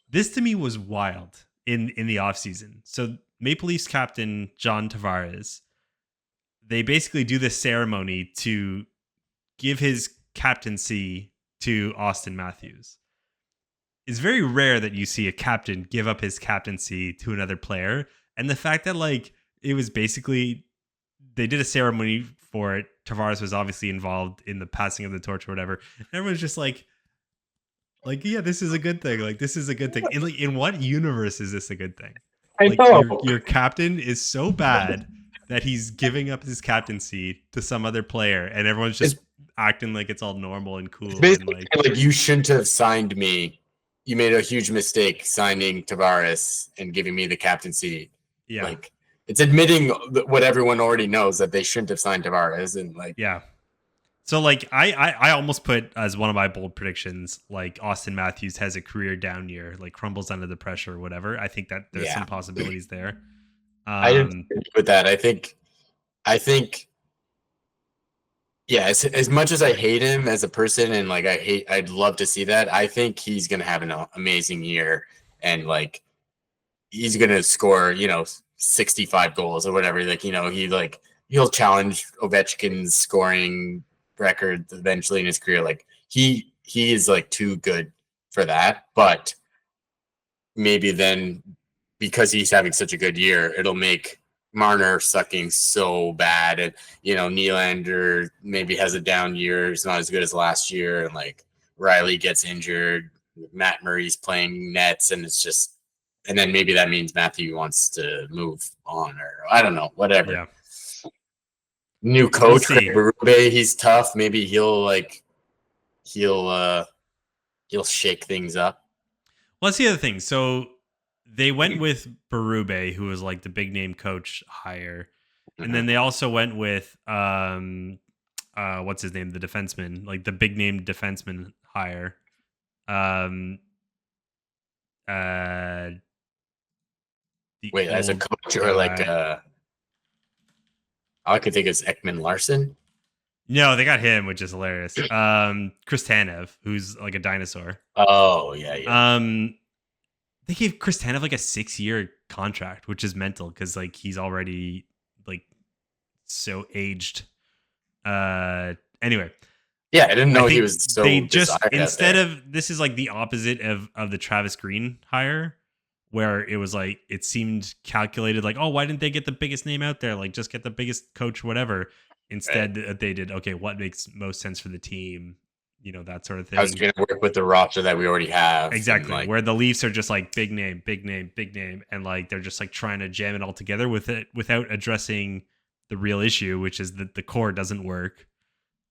This to me was wild in the offseason. So Maple Leafs captain John Tavares, they basically do this ceremony to give his captaincy to Austin Matthews. it's very rare that you see a captain give up his captaincy to another player. And the fact that like it was basically they did a ceremony for it. Tavares was obviously involved in the passing of the torch or whatever. And everyone's just like yeah, this is a good thing. Like this is a good thing. In what universe is this a good thing? I Like know. your captain is so bad that he's giving up his captaincy to some other player, and everyone's just acting like it's all normal and cool. It's And basically like you shouldn't have signed me. You made a huge mistake signing Tavares and giving me the captaincy. yeah, Like it's admitting what everyone already knows, that they shouldn't have signed Tavares, and like yeah. So like I almost put as one of my bold predictions like Austin Matthews has a career down year, like crumbles under the pressure or whatever. I think that there's some possibilities there. I didn't with that. I think yeah, as much as I hate him as a person and like I'd love to see that. I think he's gonna have an amazing year, and like he's gonna score 65 goals or whatever. Like he'll challenge Ovechkin's scoring record eventually in his career. Like he is like too good for that, but maybe then because he's having such a good year, it'll make Marner sucking so bad, and Nylander maybe has a down year, it's not as good as last year, and like Riley gets injured, Matt Murray's playing nets, and it's just, and then maybe that means Matthew wants to move on, or I don't know, whatever. Yeah. New coach, Berube, he's tough. Maybe he'll shake things up. Well, that's the other thing. So they went with Berube, who was like the big name coach hire, and then they also went with what's his name, the defenseman, like the big name defenseman hire. Wait, as a coach or like all I could think is Ekman Larson. No, they got him, which is hilarious. Chris Tanev, who's like a dinosaur. Oh, yeah. They gave Chris Tanev like a 6-year contract, which is mental because like he's already like so aged. Anyway. Yeah, I didn't know he was so. They just instead of this is like the opposite of the Travis Green hire, where it was like it seemed calculated, like, oh, why didn't they get the biggest name out there? Like just get the biggest coach, whatever. Instead, they did okay. What makes most sense for the team? That sort of thing. I was going to work with the roster that we already have. Exactly. Like, where the Leafs are just like big name, and like they're just like trying to jam it all together with it without addressing the real issue, which is that the core doesn't work.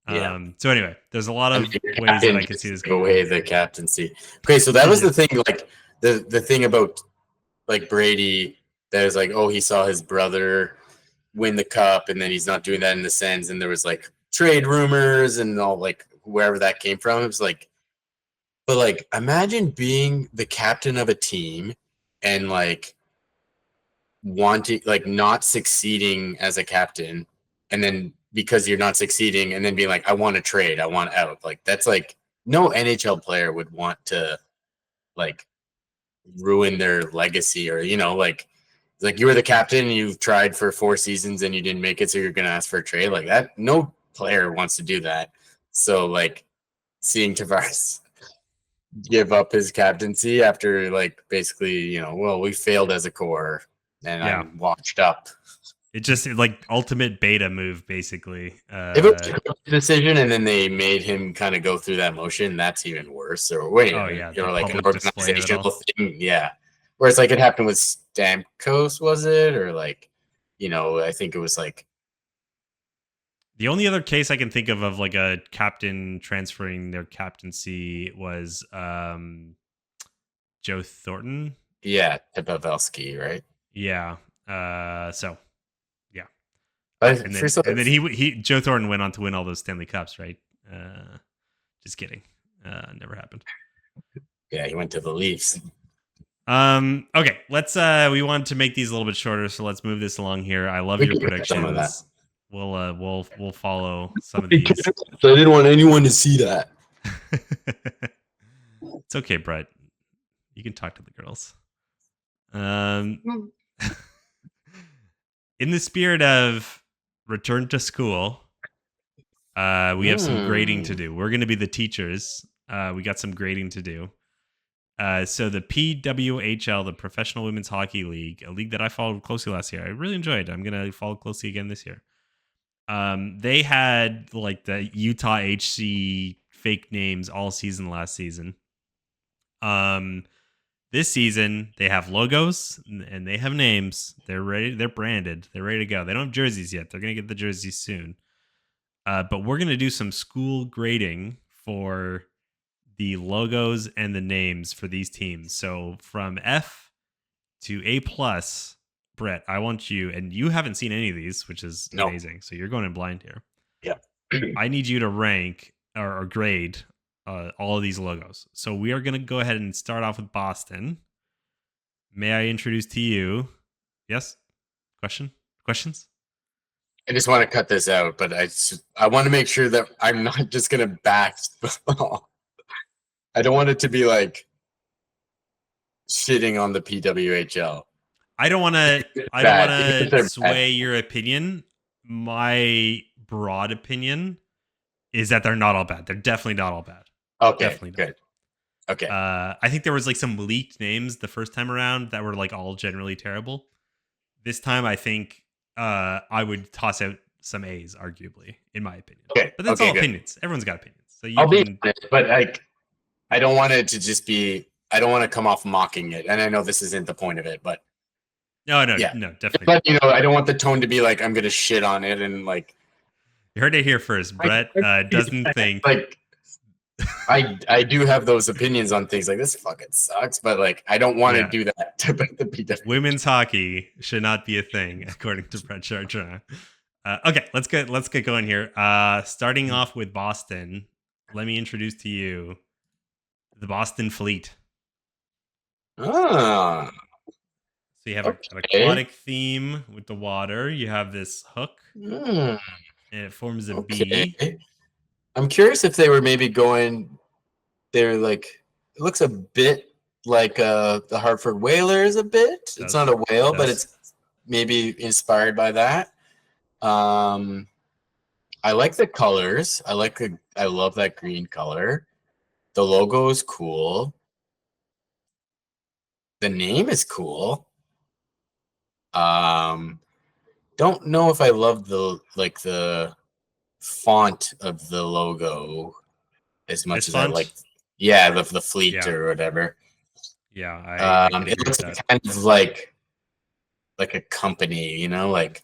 Yeah. So anyway, there's a lot of ways that I could see this go away the captaincy. Okay, so that was the thing. Like the thing about like Brady, that is like, oh, he saw his brother win the cup, and then he's not doing that in the Sens, and there was like trade rumors and all, like wherever that came from. It was like, but like imagine being the captain of a team and like wanting, like not succeeding as a captain, and then because you're not succeeding, and then being like, I want to trade, I want out. Like that's like no NHL player would want to like ruin their legacy, or like you were the captain and you've tried for 4 seasons and you didn't make it, so you're gonna ask for a trade like that. No player wants to do that. So like seeing Tavares give up his captaincy after like basically, well, we failed as a core and I'm washed up. It just like ultimate beta move, basically. If it was a decision and then they made him kind of go through that motion, that's even worse. Or wait, like an organizational thing, yeah. Whereas like it happened with Stamkos, was it? Or like, I think it was like. The only other case I can think of like a captain transferring their captaincy was Joe Thornton. Yeah, Pavelski, right? Yeah. So. And then he Joe Thornton went on to win all those Stanley Cups, right? Just kidding. Never happened. Yeah, he went to the Leafs. Okay, let's we wanted to make these a little bit shorter, so let's move this along here. I love your predictions. We'll follow some of these. So I didn't want anyone to see that. It's okay, Brett. You can talk to the girls. In the spirit of return to school, we have some grading to do. We're going to be the teachers. We got some grading to do. So the PWHL, the Professional Women's Hockey League, a league that I followed closely last year. I really enjoyed. I'm gonna follow closely again this year. They had like the Utah HC fake names all season last season. This season they have logos and they have names. They're ready. They're branded. They're ready to go. They don't have jerseys yet. They're gonna get the jerseys soon. But we're gonna do some school grading for the logos and the names for these teams. So from F to A plus, Brett, I want you, and you haven't seen any of these, which is amazing. So you're going in blind here. Yeah. I need you to rank or grade all of these logos. So we are going to go ahead and start off with Boston. May I introduce to you? Yes? Questions? I just want to cut this out, but I want to make sure that I'm not just going to back. I don't want it to be like shitting on the PWHL. I don't want to sway your opinion. My broad opinion is that they're not all bad. They're definitely not all bad. Okay, definitely good. Okay. I think there was like some leaked names the first time around that were like all generally terrible. This time, I think I would toss out some A's, arguably, in my opinion. Okay, but that's all opinions. Everyone's got opinions. So I'll be honest, but like, I don't want it to just be. I don't want to come off mocking it, and I know this isn't the point of it, but no, definitely. But I don't want the tone to be like I'm gonna shit on it and like. You heard it here first. Brett doesn't think like. I do have those opinions on things like this fucking sucks, but like I don't want to do that to the PWHL. Women's hockey should not be a thing, according to Brett Chartrand. Okay, let's get going here. Starting off with Boston, let me introduce to you the Boston Fleet. Ah. So you have an aquatic theme with the water. You have this hook, and it forms a B. I'm curious if they were maybe going. They're like, it looks a bit like the Hartford Whalers. A bit. It's not a whale, but it's maybe inspired by that. I like the colors. I love that green color. The logo is cool. The name is cool. Don't know if I love the font of the logo as much as I like. Yeah, the fleet or whatever. Yeah, it looks kind of like a company, like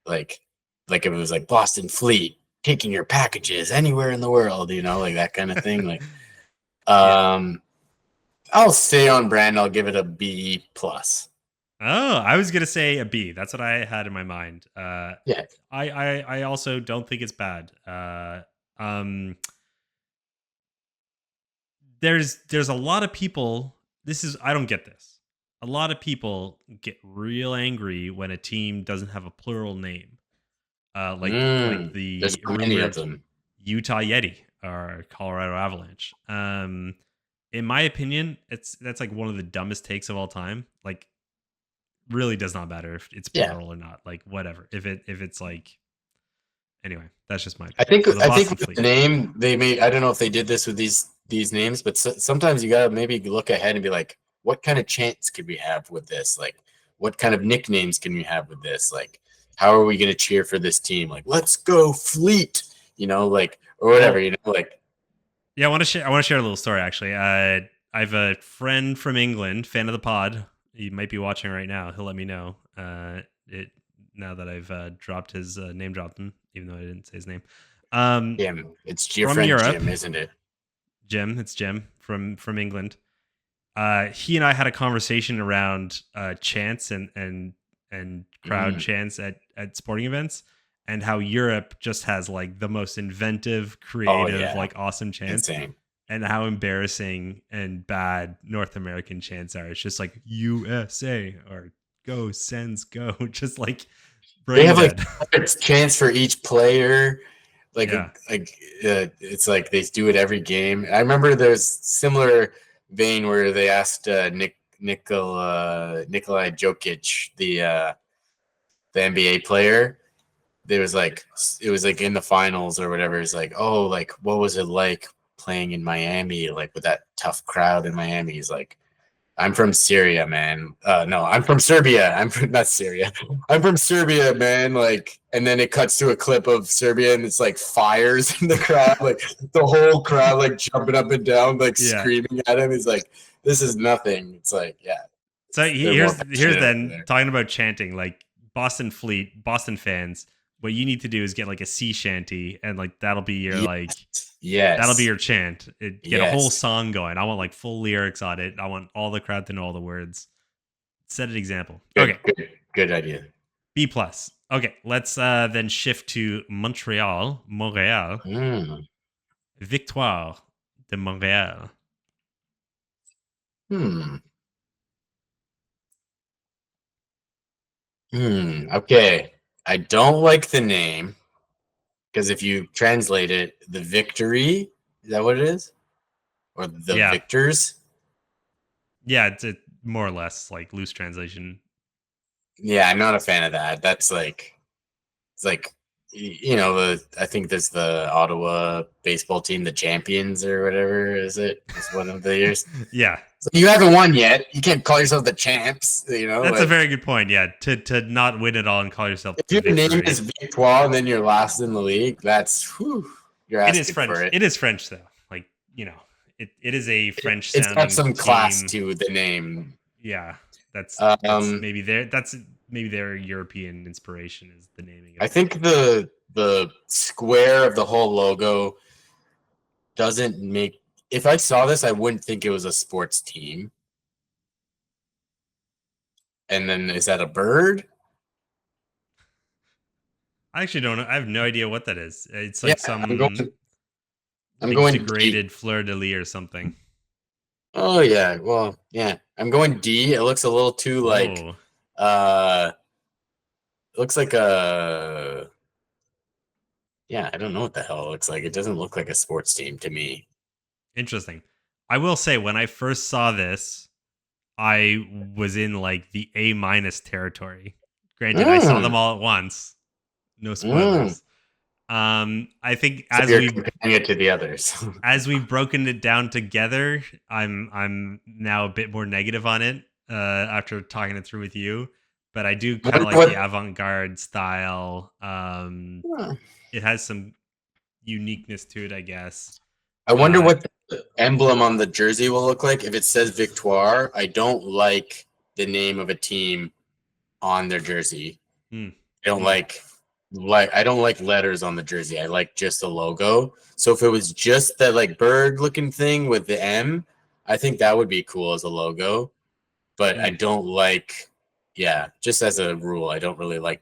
if it was like Boston Fleet taking your packages anywhere in the world, like that kind of thing. Like, I'll stay on brand. I'll give it a B plus. Oh, I was gonna say a B. That's what I had in my mind. Yeah. I also don't think it's bad. There's a lot of people. I don't get this. A lot of people get real angry when a team doesn't have a plural name. Like the rumored Utah Yeti or Colorado Avalanche. In my opinion, that's like one of the dumbest takes of all time. Like, really does not matter if it's plural or not. Like, whatever. If it's like, anyway, that's just my opinion. I think with the name they made. I don't know if they did this with these names, but sometimes you gotta maybe look ahead and be like, what kind of chants could we have with this? Like, what kind of nicknames can we have with this? Like, how are we gonna cheer for this team? Like, let's go Fleet, like, or whatever, like. Yeah, I want to share a little story actually. I have a friend from England, fan of the pod. He might be watching right now. He'll let me know. Now that I've dropped his name, dropped him, even though I didn't say his name. Jim, it's your friend Europe. Jim, isn't it? Jim, it's Jim from England. He and I had a conversation around chants and crowd chants at sporting events, and how Europe just has like the most inventive, creative, like awesome chants. Insane. And how embarrassing and bad North American chants are. It's just like USA or go Sens go. Just like they have like chants for each player. Like it's like they do it every game. I remember there's similar vein where they asked Nikolai Jokic, the NBA player. It was like in the finals or whatever. It's like, oh, like what was it like playing in Miami, like with that tough crowd in Miami. He's like, I'm from Syria, man. No, I'm from Serbia. I'm from not Syria. I'm from Serbia, man. Like, and then it cuts to a clip of Serbia, and it's like fires in the crowd, like the whole crowd like jumping up and down, like Yeah. screaming at him. He's like, "This is nothing." It's like, yeah, So they're more here's passionate over then there. talking about chanting, like Boston fans. What you need to do is get like a sea shanty, and like that'll be your like that'll be Yes, your chant. Get a whole yes, song going. I want like full lyrics on it. I want all the crowd to know all the words. Set an example. Okay, good idea. B plus. Okay, let's then shift to Montreal. Mm. Victoire de Montréal. Hmm. Okay. I don't like the name because if you translate it, the victory, is that what it is? Or the Yeah, victors? yeah, it's more or less like loose translation. Yeah, I'm not a fan of that. That's like, it's like, I think there's the Ottawa baseball team, the champions or whatever, is it? It's one of the years. Yeah, So you haven't won yet. You can't call yourself the champs, that's a like very good point. Yeah, to not win it all and call yourself if the your name victory. is Victoire and then you're last in the league, you're It is asking for French. it. It is French though. Like it is a French It's got sounding some class team. to the name. Yeah, that's Um, maybe their European inspiration is the naming of I it. think the square of the whole logo doesn't make. If I saw this, I wouldn't think it was a sports team. And then is that a bird? I actually don't know. I have no idea what that is. It's Yeah, like some I'm like going D. degraded fleur de lis or something. Oh yeah, well, yeah. I'm going D. It looks a little too like Oh, uh it looks like a yeah, I don't know what the hell it looks like. It doesn't look like a sports team to me. interesting. I will say when I first saw this, I was in like the A minus territory. Granted, I saw them Mm, all at once. No mm. spoilers. I think So you're comparing it to the others. as we've broken it down together, I'm now a bit more negative on it after talking it through with you. But I do kind of Wonder like the what avant-garde style. Hmm. It has some uniqueness to it, I guess. I wonder Uh, what the emblem on the jersey will look like if it says Victoire. I don't like the name of a team on their jersey. hmm, I don't hmm, like I don't like letters on the jersey. I like just the logo. So if it was just that like bird looking thing with the M, I think that would be cool as a logo. But I hmm. don't like yeah, just as a rule, I don't really like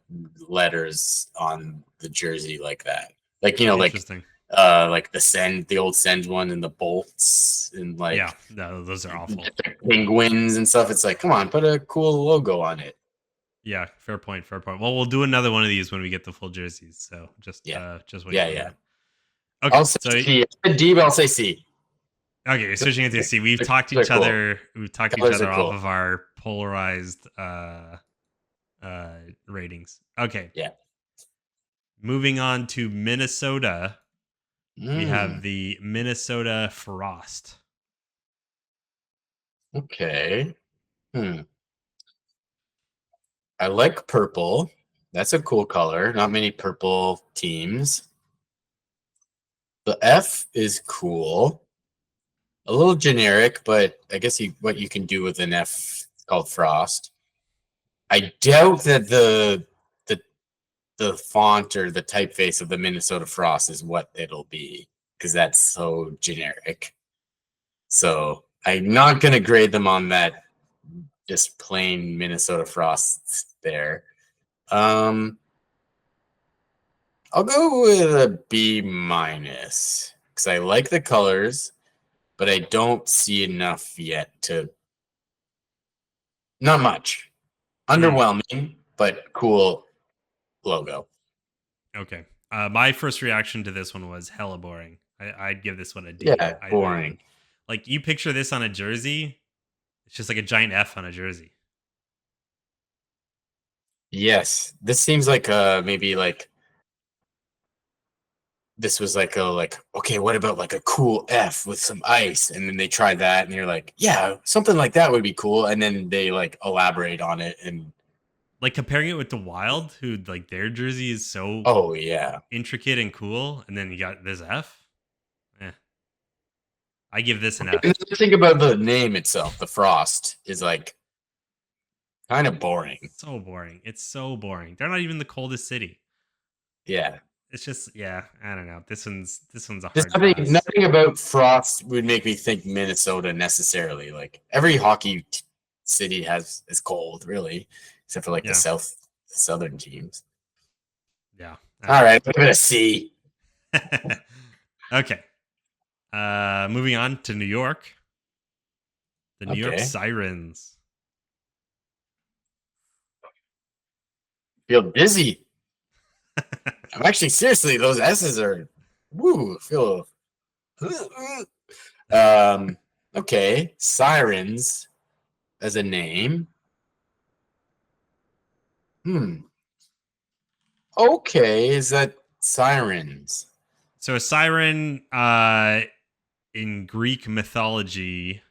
letters on the jersey like that. Like, Interesting. like the old Sens one and the bolts and Yeah, like no, those are awful. penguins and stuff. It's like, come on, put a cool logo on it. Yeah, fair point. Fair point. Well, we'll do another one of these when we get the full jerseys. So Yeah. just wait Yeah, for yeah. that. Okay, I'll say so C. I said D, but I'll say C. okay, switching into C. We've They're talked they're each cool. other. We've talked each Colors are other off cool. of our polarized ratings. Okay, Yeah. moving on to Minnesota. We have Mm, the Minnesota Frost. okay. I like purple. That's a cool color. Not many purple teams. The F is cool. A little generic, but I guess what you can do with an F called Frost. I doubt that the the font or the typeface of the Minnesota Frost is what it'll be because that's so generic. So I'm not gonna grade them on that just plain Minnesota Frost there. Um, I'll go with a B minus because I like the colors, but I don't see enough yet to. Not much. Hmm, Underwhelming, but cool logo. okay. My first reaction to this one was hella boring. I'd give this one a D. Yeah, boring. Like you picture this on a jersey, it's just like a giant F on a jersey. Yes, this seems like maybe like this was like okay, what about like a cool F with some ice? And then they tried that, and you're like, yeah, something like that would be cool. And then they like elaborate on it, and Like comparing it with the Wild, who like their jersey is so oh yeah. intricate and cool, and then you got this F. Eh, I give this an And F. the thing about the name itself, the Frost, is like kind of boring. So boring. It's so boring. They're not even the coldest city. Yeah. It's just yeah. I don't know. This one's a There's hard pass. nothing about Frost would make me think Minnesota necessarily. Like every city is cold, really, except for like Yeah, the southern teams. yeah. I All don't right, give it a C. know. Okay. Moving on to New York. The New York Okay, Sirens. feel dizzy. I'm actually seriously, those S's are woo. Feel okay. Sirens as a name. Hmm. Okay, is that sirens? So a siren in Greek mythology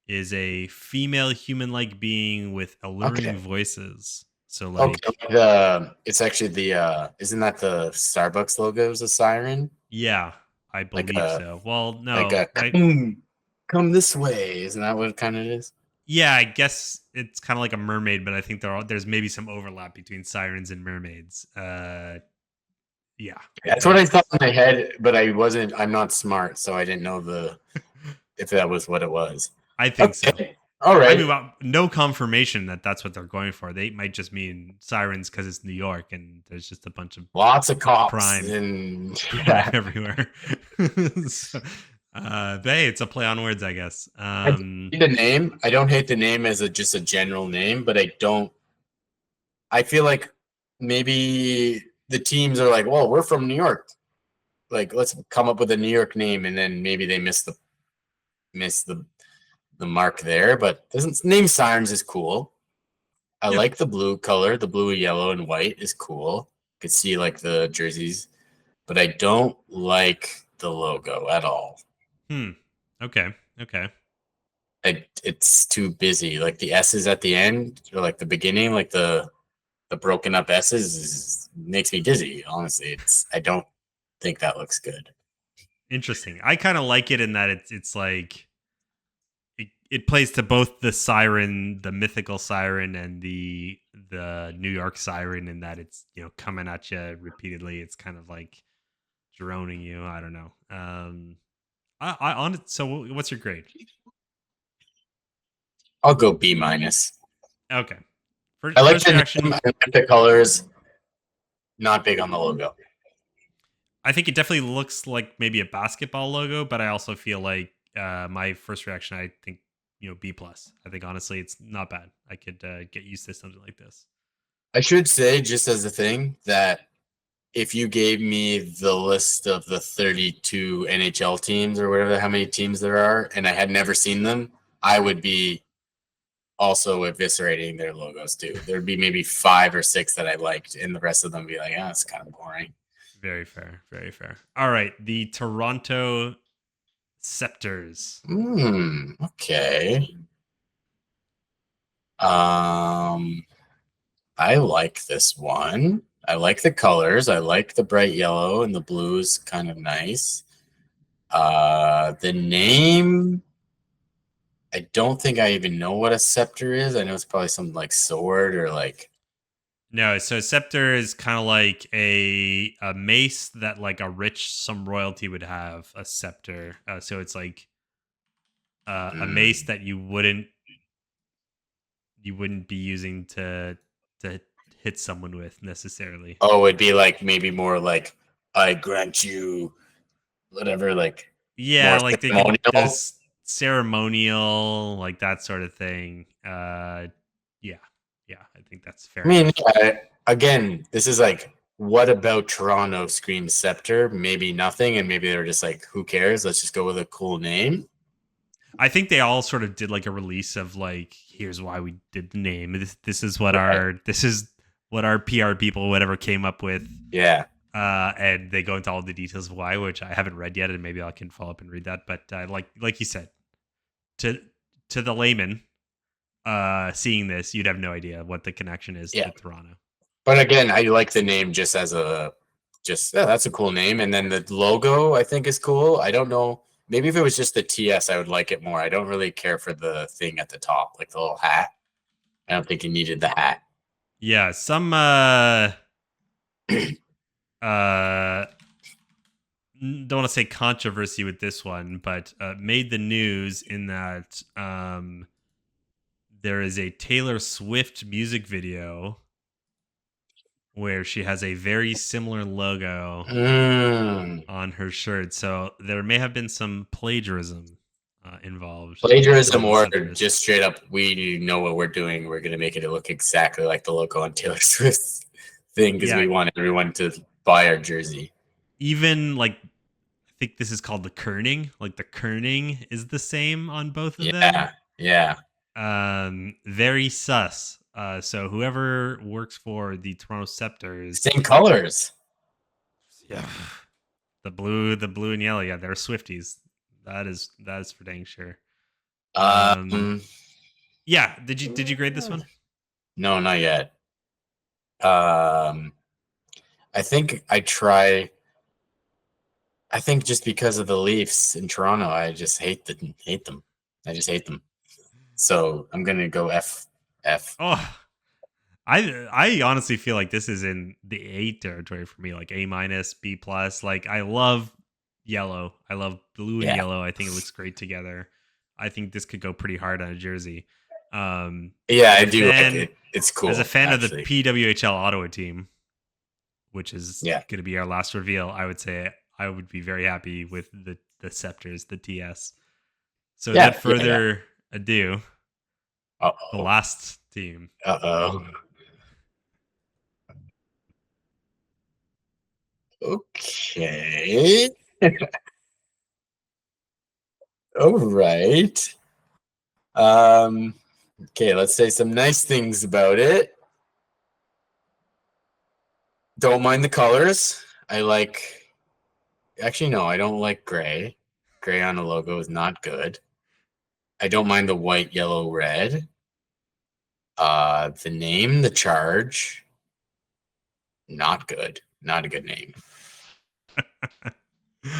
is a female human-like being with alluring Okay. voices. So Okay. like It's actually isn't that the Starbucks logo is a siren? yeah, I Like believe a so. Well, like no. a come this way. Isn't that what it kind of is? Yeah, I guess it's kind of like a mermaid, but I think there's maybe some overlap between sirens and mermaids. Yeah, That's what I thought that's. in my head, but I'm not smart, so I didn't know if that was what it was. I think so. Okay. All I mean, right. well, no confirmation that that's what they're going for. They might just mean sirens because it's New York and there's just a bunch of Lots of cops crime, and crime everywhere. So, but hey, it's a play on words, I guess. I hate the name. I don't hate the name as just a general name, but I don't. I feel like maybe the teams are like, well, we're from New York. Like, let's come up with a New York name, and then maybe they miss the mark there. But doesn't name Sirens is cool. I Yeah. like the blue color. The blue, yellow, and white is cool. You could see like the jerseys, but I don't like the logo at all. Hmm. Okay. Okay. It's too busy. Like the S's at the end, or like the beginning, like the broken up S's makes me dizzy. Honestly, I don't think that looks good. Interesting. I kind of like it in that it's like it plays to both the siren, the mythical siren, and the New York siren. In that it's coming at you repeatedly. It's kind of like droning you. I don't know. I on it. So what's your grade? I'll go B minus. Okay. I First, like first the reaction. name. I like the colors. Not big on the logo. I think it definitely looks like maybe a basketball logo, but I also feel like my first reaction. I think B plus. I think honestly, it's not bad. I could get used to something like this. I should say, just as a thing, that if you gave me the list of the 32 NHL teams or whatever, how many teams there are, and I had never seen them, I would be also eviscerating their logos too. There'd be maybe 5 or 6 that I liked, and the rest of them be like, ah, it's kind of boring. Very fair. Very fair. All right. The Toronto Scepters. Okay. I like this one. I like the colors. I like the bright yellow and the blue is kind of nice. The name, I don't think I even know what a scepter is. I know it's probably something like sword or like. No, so scepter is kind of like a mace that like some royalty would have a scepter. So it's like a mace that you wouldn't be using to hit someone with necessarily. Oh, it'd be like maybe more like I grant you whatever, like Yeah, more like they could ceremonial. does ceremonial like that sort of thing. Yeah, yeah, I think that's I fair mean, enough. again, this is like, what about Toronto screams scepter? Maybe nothing, and maybe they're just like, who cares? Let's just go with a cool name. I think they all sort of did like a release of like, here's why we did the name. This is what Right. our PR people whatever came up with. Yeah. And they go into all the details of why, which I haven't read yet, and maybe I can follow up and read that. But like you said, to the layman, seeing this, you'd have no idea what the connection is Yeah. to Toronto. But again, I like the name just as that's a cool name. And then the logo I think is cool. I don't know. Maybe if it was just the TS, I would like it more. I don't really care for the thing at the top, like the little hat. I don't think you needed the hat. Yeah, some don't want to say controversy with this one, but made the news in that there is a Taylor Swift music video where she has a very similar logo on her shirt. So there may have been some plagiarism involved. Plagiarism from the or Senators. just straight up, we know what we're doing. We're going to make it look exactly like the logo on Taylor Swift's thing because we want everyone to buy our jersey. Even like, I think this is called the kerning. Like the kerning is the same on both of them. Yeah. Very sus. So whoever works for the Toronto Scepters, same colors. Yeah, the blue and yellow. Yeah, they're Swifties. That is for dang sure. Yeah. Did you grade this one? No, not yet. I think I try. I think just because of the Leafs in Toronto, I just hate them. I just hate them. So I'm gonna go F. Oh, I honestly feel like this is in the A territory for me, like A minus, B plus. Like I love yellow. I love blue and yellow. I think it looks great together. I think this could go pretty hard on a jersey. I do like it. It's cool. As a fan of the PWHL Ottawa team, which is going to be our last reveal, I would say I would be very happy with the Scepters, the TS. So without further ado, the last team. Okay. All right. Okay, let's say some nice things about it. Don't mind the colors. I like. Actually, no, I don't like gray. Gray on the logo is not good. I don't mind the white, yellow, red. The name, the charge, not good. Not a good name.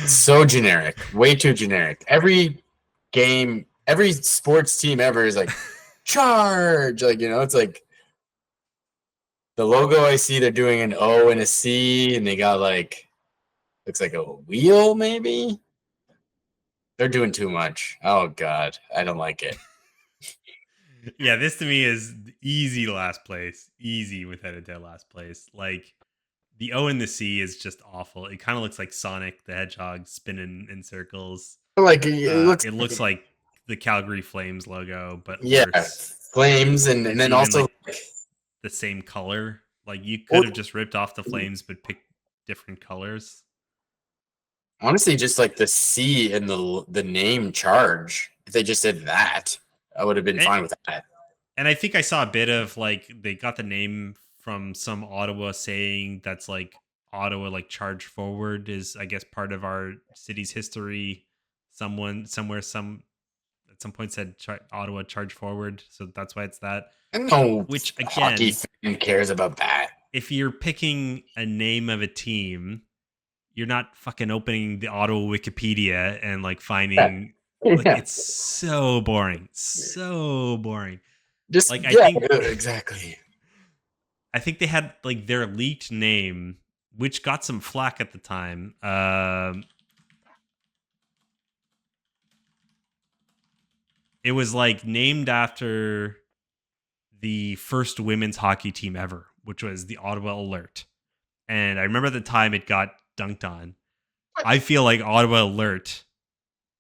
So generic. Way too generic. Every game, every sports team ever is like, charge. Like, it's like the logo I see, they're doing an O and a C, and they got like, looks like a wheel maybe. They're doing too much. Oh, God. I don't like it. Yeah, this to me is easy last place. Easy without a doubt last place. Like, the O and the C is just awful. It kind of looks like Sonic the Hedgehog spinning in circles. Like it looks like the Calgary Flames logo, but worse. Flames, and then also like the same color. Like you could have just ripped off the Flames, but picked different colors. Honestly, just like the C and the name charge. If they just did that, I would have been fine with that. And I think I saw a bit of like they got the name from some Ottawa saying that's like Ottawa like charge forward is I guess part of our city's history. Someone somewhere at some point said Ottawa charge forward, so that's why it's that. No, which again, hockey fan cares about that. If you're picking a name of a team, you're not fucking opening the Ottawa Wikipedia and like finding. Like, it's so boring, Just like I think exactly. I think they had like their leaked name, which got some flack at the time. It was like named after the first women's hockey team ever, which was the Ottawa Alert. And I remember at the time it got dunked on. I feel like Ottawa Alert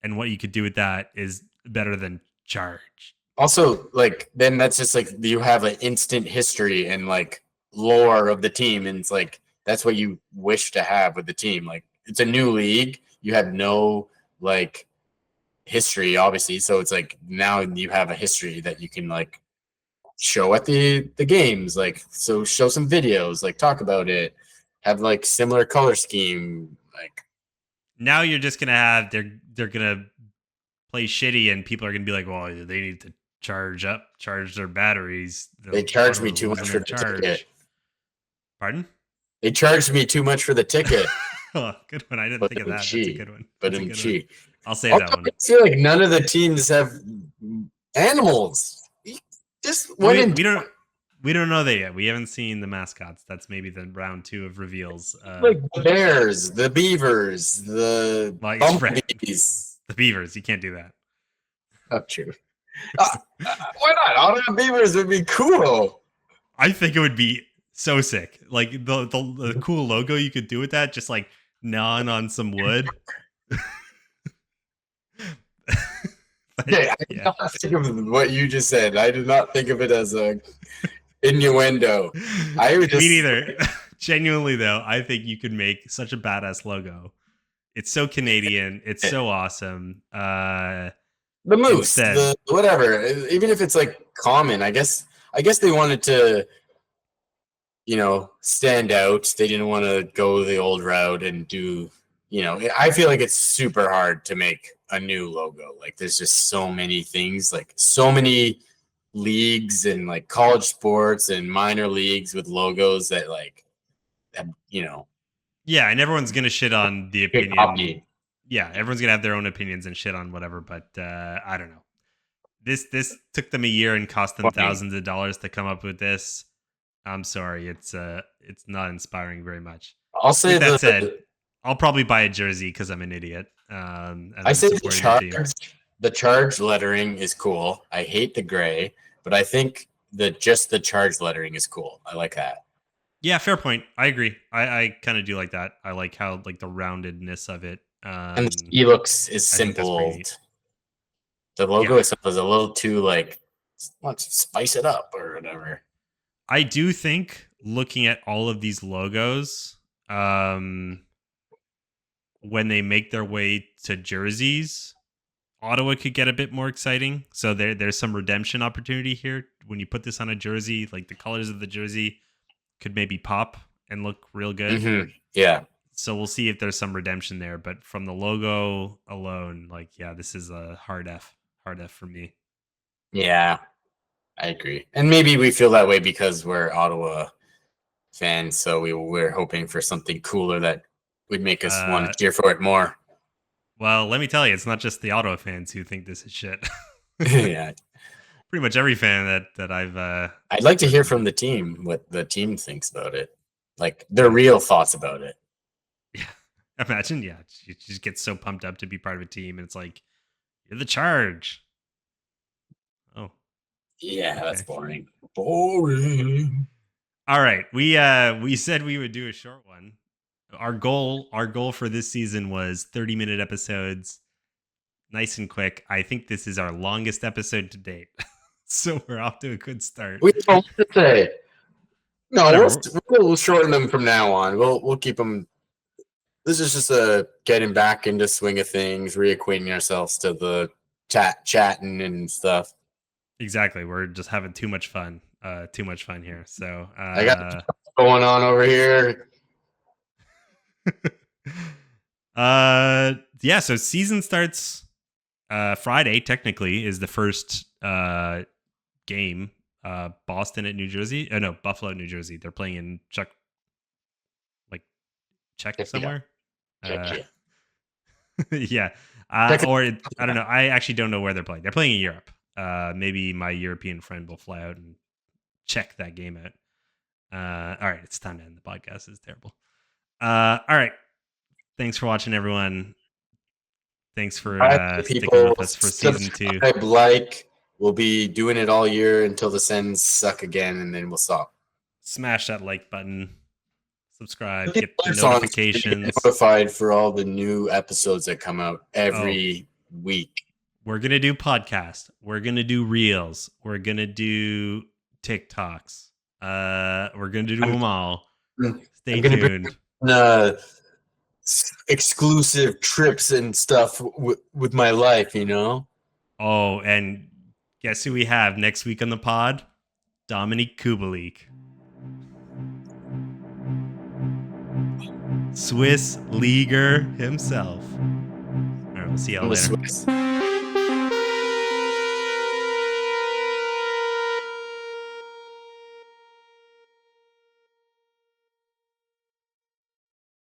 and what you could do with that is better than charge. Also, like, then that's just like you have an instant history and like lore of the team. And it's like, that's what you wish to have with the team. Like, it's a new league. You have no like history, obviously. So it's like now you have a history that you can like show at the games. Like, so show some videos, like talk about it, have like similar color scheme. Like now you're just gonna have they're gonna play shitty, and people are gonna be like, well, they need to charge their batteries. they charged me Ottawa's too much losing for their the ticket. charge. Pardon? They charged me too much for the ticket. Oh, good one. I didn't But think of that. That's a good one. But That's a good one. I'll say also, that one. I feel like none of the teams have animals. Just went We don't know that yet. We haven't seen the mascots. That's maybe the round 2 of reveals. like the bears, the beavers, the bumblebees. The beavers. You can't do that. Not true. Why not? Ottawa Beavers would be cool. I think it would be so sick. Like the cool logo you could do with that, just like gnawing on some wood. I did not think of what you just said. I did not think of it as a innuendo. I would just... Me neither. Genuinely though, I think you could make such a badass logo. It's so Canadian. It's so awesome. The moose, the whatever. Even if it's like common, I guess they wanted to, stand out. They didn't want to go the old route and do, I feel like it's super hard to make a new logo. Like there's just so many things, like so many leagues and like college sports and minor leagues with logos that like, Yeah, and everyone's gonna shit on the opinion. Yeah, everyone's gonna have their own opinions and shit on whatever. But I don't know. This took them a year and cost them thousands of dollars to come up with this. I'm sorry, it's not inspiring very much. I'll say with that said, I'll probably buy a jersey because I'm an idiot. I say the charge lettering is cool. I hate the gray, but I think that just the charge lettering is cool. I like that. Yeah, fair point. I agree. I kind of do like that. I like how like the roundedness of it. And the ski looks is simple. The logo itself is a little too like, let's spice it up or whatever. I do think looking at all of these logos, when they make their way to jerseys, Ottawa could get a bit more exciting. So there's some redemption opportunity here. When you put this on a jersey, like the colors of the jersey could maybe pop and look real good. Mm-hmm. Yeah. So we'll see if there's some redemption there. But from the logo alone, like, yeah, this is a hard F for me. Yeah, I agree. And maybe we feel that way because we're Ottawa fans. So we're hoping for something cooler that would make us want to cheer for it more. Well, let me tell you, it's not just the Ottawa fans who think this is shit. Yeah. Pretty much every fan that I've... I'd like to hear from the team what the team thinks about it. Like, their real thoughts about it. Yeah. Imagine, yeah. You just get so pumped up to be part of a team, and it's like, you're the charge. Oh. Yeah, that's boring. Boring. All right. We said we would do a short one. Our goal for this season was 30-minute episodes. Nice and quick. I think this is our longest episode to date. So we're off to a good start. We don't say. No, we'll shorten them from now on. We'll keep them. This is just a getting back into swing of things, reacquainting ourselves to the chatting and stuff. Exactly. We're just having too much fun. Too much fun here. So I got going on over here. Yeah. So season starts Friday. Technically, is the first game. Boston at New Jersey. No, Buffalo, New Jersey. They're playing in Czech somewhere. Yeah. Or I don't know. I actually don't know where they're playing. They're playing in Europe. Maybe my European friend will fly out and check that game out. All right, it's time to end the podcast. It's terrible. All right. Thanks for watching, everyone. Thanks for sticking with us for season 2. We'll be doing it all year until the Sens suck again, and then we'll stop. Smash that like button. Subscribe. Get the notifications. Get notified for all the new episodes that come out every week. We're going to do podcasts. We're going to do reels. We're going to do TikToks. We're going to do them all. Stay tuned. Exclusive trips and stuff with my life, Oh, and guess who we have next week on the pod? Dominic Kubalik. Swiss leaguer himself. All right, we'll see y'all I'm the later. Swiss.